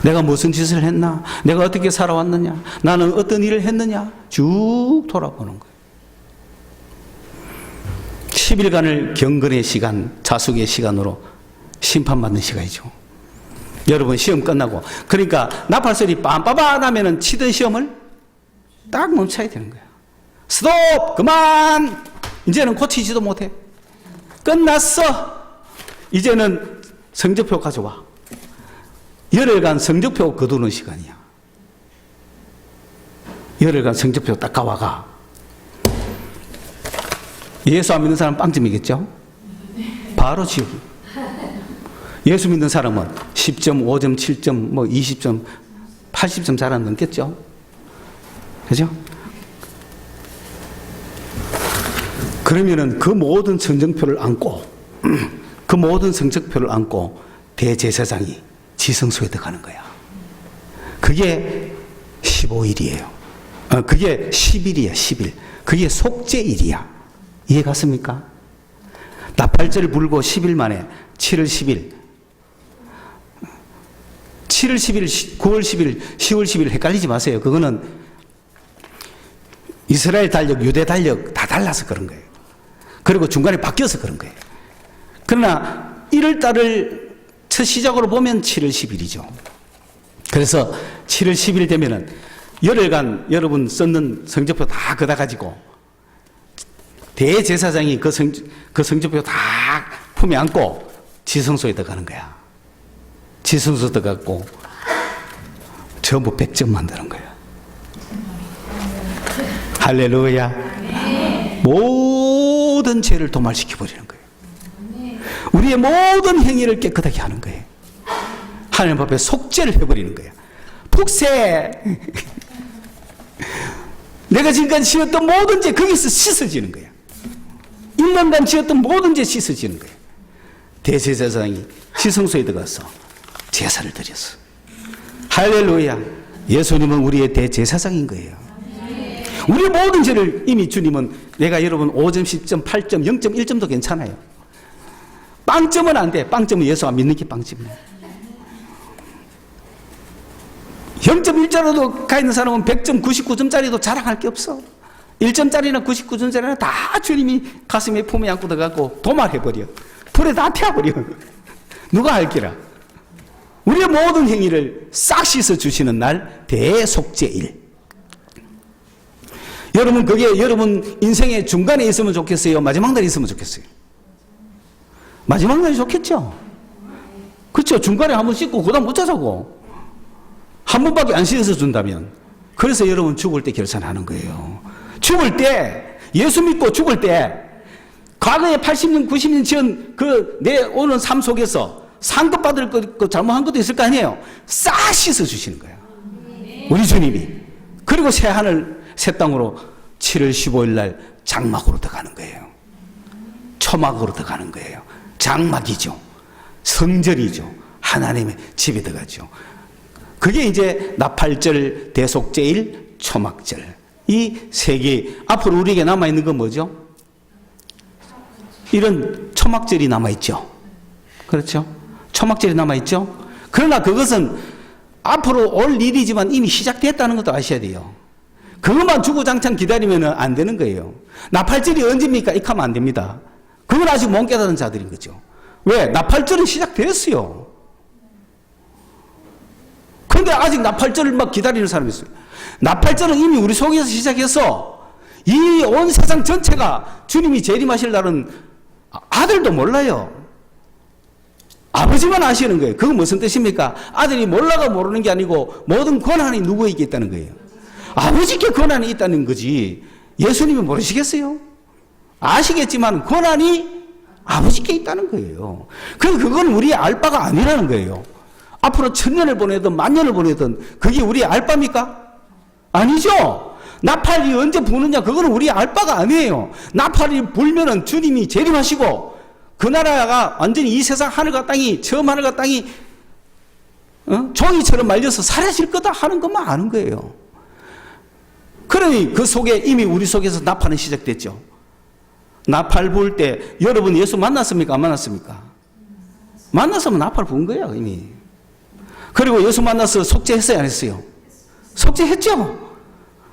내가 무슨 짓을 했나? 내가 어떻게 살아왔느냐? 나는 어떤 일을 했느냐? 쭉 돌아보는 거예요. 10일간을 경건의 시간, 자숙의 시간으로 심판받는 시간이죠. 여러분 시험 끝나고 그러니까 나팔 소리 빰빠밤 하면은 치던 시험을 딱 멈춰야 되는 거야. 스톱! 그만! 이제는 고치지도 못해. 끝났어. 이제는 성적표 가져와. 열흘간 성적표 거두는 시간이야. 열흘간 성적표 딱 가와가. 예수 안 믿는 사람 빵점이겠죠? 바로 지옥. 예수 믿는 사람은 10점, 5점, 7점, 뭐 20점, 80점 잘 안 넘겠죠? 그죠? 그러면은 그 모든 성적표를 안고, 그 모든 성적표를 안고 대제사장이 지성소에 들어가는 거야. 그게 15일이에요. 그게 10일이야, 10일. 그게 속죄일이야. 이해 갔습니까? 나팔절 불고 10일 만에 7월 10일, 7월 10일, 9월 10일, 10월 10일 헷갈리지 마세요. 그거는 이스라엘 달력, 유대 달력 다 달라서 그런 거예요. 그리고 중간에 바뀌어서 그런 거예요. 그러나 1월 달을 첫 시작으로 보면 7월 10일이죠. 그래서 7월 10일 되면은 열흘간 여러분 썼는 성적표 다 걷어 가지고 대제사장이 그 성적표 다 품에 안고 지성소에 들어가는 거야. 지성소 들어가고 전부 100점 만드는 거야. 할렐루야. 모든 죄를 도말시켜 버리는 거예요. 우리의 모든 행위를 깨끗하게 하는 거예요. 하나님 앞에 속죄를 해버리는 거예요. 복세. 내가 지금까지 지었던 모든 죄 거기서 씻어지는 거야. 1년간 지었던 모든 죄 씻어지는 거예요. 대제사장이 지성소에 들어가서 제사를 드렸어. 할렐루야. 예수님은 우리의 대제사장인 거예요. 우리의 모든 죄를 이미 주님은 내가 여러분 5점, 10점, 8점, 0점, 1점도 괜찮아요. 빵점은 안 돼. 빵점은 예수 안 믿는 게 빵점이에요. 0.1자로도 가 있는 사람은 100점, 99점짜리도 자랑할 게 없어. 1점짜리나 99점짜리나 다 주님이 가슴에 품에 안고 들어가고 도말해버려. 불에 다 태워버려. 누가 알기라. 우리의 모든 행위를 싹 씻어주시는 날 대속죄일. 여러분 그게 여러분 인생의 중간에 있으면 좋겠어요? 마지막 날에 있으면 좋겠어요? 마지막 날이 좋겠죠? 그렇죠? 중간에 한번 씻고 그 다음 못 자자고. 한 번밖에 안 씻어서 준다면. 그래서 여러분 죽을 때 결산하는 거예요. 죽을 때, 예수 믿고 죽을 때, 과거에 80년, 90년 전 그 내 오는 삶 속에서 상급 받을 거 잘못한 것도 있을 거 아니에요? 싹 씻어주시는 거예요. 우리 주님이. 그리고 새 하늘, 새 땅으로 7월 15일 날 장막으로 들어가는 거예요. 초막으로 들어가는 거예요. 장막이죠. 성전이죠. 하나님의 집에 들어가죠. 그게 이제 나팔절, 대속죄일, 초막절. 이 세 개. 앞으로 우리에게 남아있는 건 뭐죠? 이런 초막절이 남아있죠. 그렇죠? 초막절이 남아있죠. 그러나 그것은 앞으로 올 일이지만 이미 시작됐다는 것도 아셔야 돼요. 그것만 주구장창 기다리면 안 되는 거예요. 나팔절이 언제입니까? 이렇게 하면 안 됩니다. 그건 아직 못 깨닫는 자들인 거죠. 왜? 나팔절은 시작됐어요. 그런데 아직 나팔절을 막 기다리는 사람이 있어요. 나팔절은 이미 우리 속에서 시작해서 이 온 세상 전체가 주님이 재림하실 날은 아들도 몰라요. 아버지만 아시는 거예요. 그건 무슨 뜻입니까? 아들이 몰라가 모르는 게 아니고 모든 권한이 누구에게 있다는 거예요. 아버지께 권한이 있다는 거지. 예수님이 모르시겠어요? 아시겠지만 권한이 아버지께 있다는 거예요. 그건 우리의 알 바가 아니라는 거예요. 앞으로 1000년을 보내든 10,000년을 보내든 그게 우리의 알 바입니까? 아니죠. 나팔이 언제 부느냐 그거는 우리의 알 바가 아니에요. 나팔이 불면은 주님이 재림하시고 그 나라가 완전히 이 세상 하늘과 땅이 처음 하늘과 땅이 종이처럼 말려서 사라질 거다 하는 것만 아는 거예요. 그러니 그 속에 이미 우리 속에서 나팔은 시작됐죠. 나팔 부을 때 여러분 예수 만났습니까? 안 만났습니까? 만났으면 나팔 부은 거예요 이미. 그리고 예수 만나서 속죄했어요 안 했어요? 속죄했죠.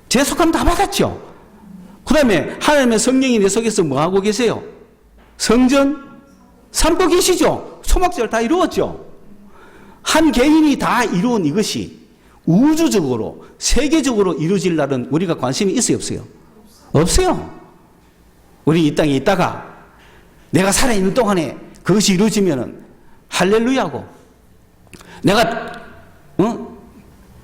제 속함 다 받았죠. 그 다음에 하나님의 성령이 내 속에서 뭐하고 계세요? 성전 삼고 계시죠. 초막절 다 이루었죠. 한 개인이 다 이루은 이것이 우주적으로 세계적으로 이루어질 날은 우리가 관심이 있어요, 없어요? 없어요. 우리 이 땅에 있다가 내가 살아있는 동안에 그것이 이루어지면은 할렐루야고, 내가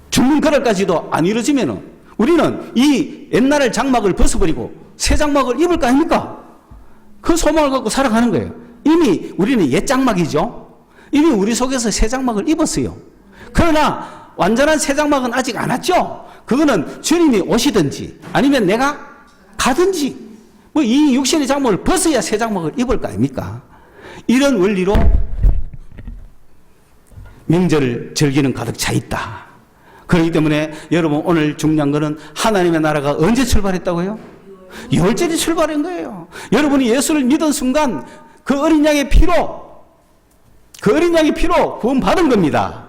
죽는 그날까지도 안 이루어지면은 우리는 이 옛날 장막을 벗어버리고 새 장막을 입을 거 아닙니까? 그 소망을 갖고 살아가는 거예요. 이미 우리는 옛 장막이죠. 이미 우리 속에서 새 장막을 입었어요. 그러나 완전한 새 장막은 아직 안 왔죠. 그거는 주님이 오시든지 아니면 내가 가든지 뭐 이 육신의 장막을 벗어야 새 장막을 입을 거 아닙니까? 이런 원리로 명절을 즐기는 가득 차 있다. 그렇기 때문에 여러분, 오늘 중요한 것은 하나님의 나라가 언제 출발했다고요? 6월절이 출발한 거예요. 여러분이 예수를 믿은 순간 그 어린 양의 피로 구원 받은 겁니다.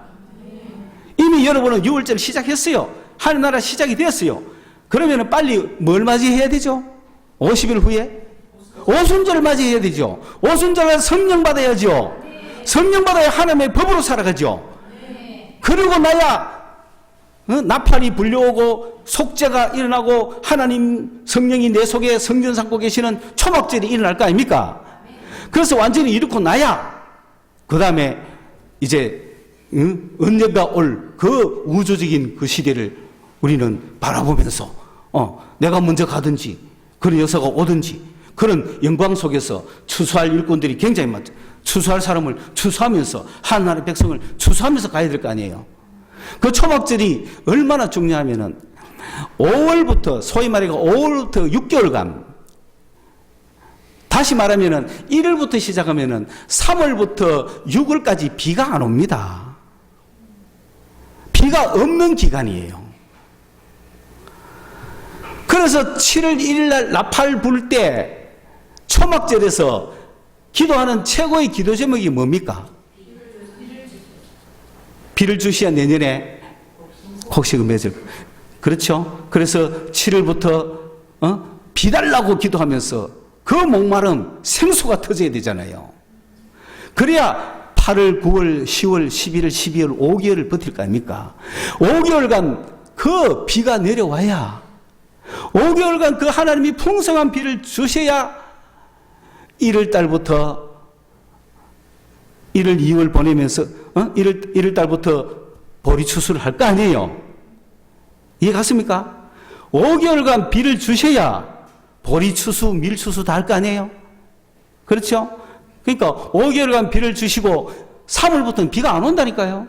이미 여러분은 6월절 시작했어요. 하나님 나라 시작이 되었어요. 그러면 빨리 뭘 맞이해야 되죠? 50일 후에 오순절을 맞이해야 되죠. 오순절에 성령 받아야죠. 성령 받아야 하나님의 법으로 살아가죠. 그러고 나야 나팔이 불려오고 속죄가 일어나고 하나님 성령이 내 속에 성전 삼고 계시는 초막절이 일어날 거 아닙니까? 그래서 완전히 이루고 나야 그 다음에 이제 언젠가 올 그 우주적인 그 시대를 우리는 바라보면서 내가 먼저 가든지 그런 역사가 오든지 그런 영광 속에서 추수할 일꾼들이 굉장히 많죠. 추수할 사람을 추수하면서 하나님의 백성을 추수하면서 가야 될 거 아니에요. 그 초막절이 얼마나 중요하면은 5월부터 소위 말해 5월부터 6개월간, 다시 말하면은 1월부터 시작하면은 3월부터 6월까지 비가 안 옵니다. 비가 없는 기간이에요. 그래서 7월 1일 날 나팔 불 때 초막절에서 기도하는 최고의 기도 제목이 뭡니까? 비를 주시야 내년에 곡식을 맺을. 그렇죠? 그래서 7월부터 비 달라고 기도하면서 그 목마름 생수가 터져야 되잖아요. 그래야 8월, 9월, 10월, 11월, 12월, 5개월을 버틸 거 아닙니까? 5개월간 그 비가 내려와야, 5개월간 그 하나님이 풍성한 비를 주셔야 1월 달부터 1월, 2월 보내면서 1월 달부터 보리 추수를 할 거 아니에요. 이해 갔습니까? 5개월간 비를 주셔야 보리 추수, 밀 추수 다 할 거 아니에요. 그렇죠? 그러니까 5개월간 비를 주시고 3월부터는 비가 안 온다니까요.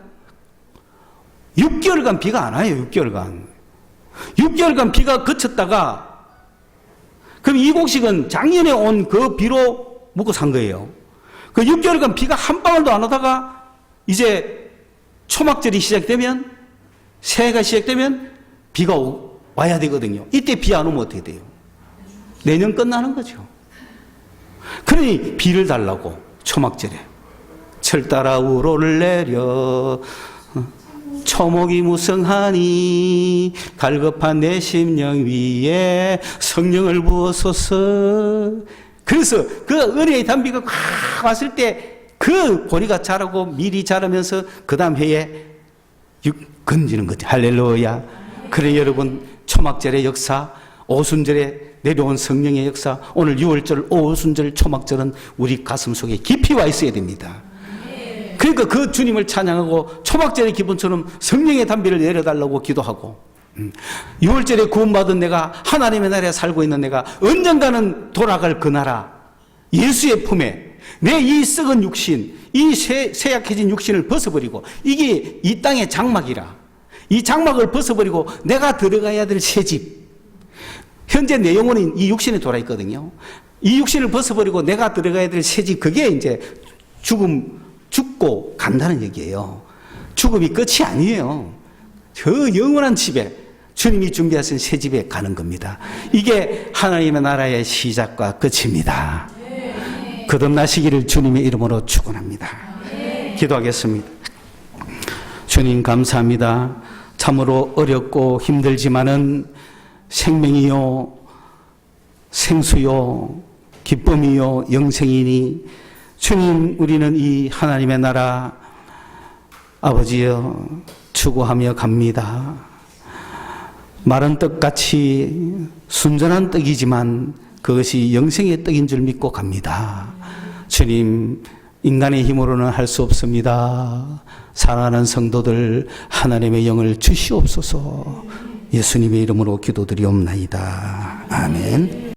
6개월간 비가 안 와요. 6개월간 비가 그쳤다가, 그럼 이 곡식은 작년에 온 그 비로 먹고 산 거예요. 그 6개월간 비가 한 방울도 안 오다가 이제 초막절이 시작되면, 새해가 시작되면 비가 와야 되거든요. 이때 비 안 오면 어떻게 돼요? 내년 끝나는 거죠. 그러니 비를 달라고 초막절에 철 따라 우로를 내려 초목이 무성하니 갈급한 내 심령 위에 성령을 부어소서. 그래서 그 은혜의 단비가 확 왔을 때 그 보리가 자라고 밀이 자라면서 그 다음 해에 건지는 거죠. 할렐루야. 그래 여러분, 초막절의 역사, 오순절에 내려온 성령의 역사, 오늘 6월절 오순절 초막절은 우리 가슴 속에 깊이 와 있어야 됩니다. 그러니까 그 주님을 찬양하고 초막절의 기분처럼 성령의 단비를 내려달라고 기도하고, 6월절에 구원받은 내가, 하나님의 나라에 살고 있는 내가 언젠가는 돌아갈 그 나라, 예수의 품에 내 이 썩은 육신, 이 쇠약해진 육신을 벗어버리고, 이게 이 땅의 장막이라, 이 장막을 벗어버리고 내가 들어가야 될 새 집, 현재 내 영혼이 이 육신에 돌아 있거든요. 이 육신을 벗어버리고 내가 들어가야 될 새 집, 그게 이제 죽고 간다는 얘기예요. 죽음이 끝이 아니에요. 저 영원한 집에, 주님이 준비하신 새 집에 가는 겁니다. 이게 하나님의 나라의 시작과 끝입니다. 거듭나시기를 주님의 이름으로 축원합니다. 기도하겠습니다. 주님 감사합니다. 참으로 어렵고 힘들지만은 생명이요, 생수요, 기쁨이요, 영생이니 주님, 우리는 이 하나님의 나라 아버지여 추구하며 갑니다. 마른 떡같이 순전한 떡이지만 그것이 영생의 떡인 줄 믿고 갑니다. 주님, 인간의 힘으로는 할 수 없습니다. 사랑하는 성도들 하나님의 영을 주시옵소서. 예수님의 이름으로 기도드리옵나이다. 아멘.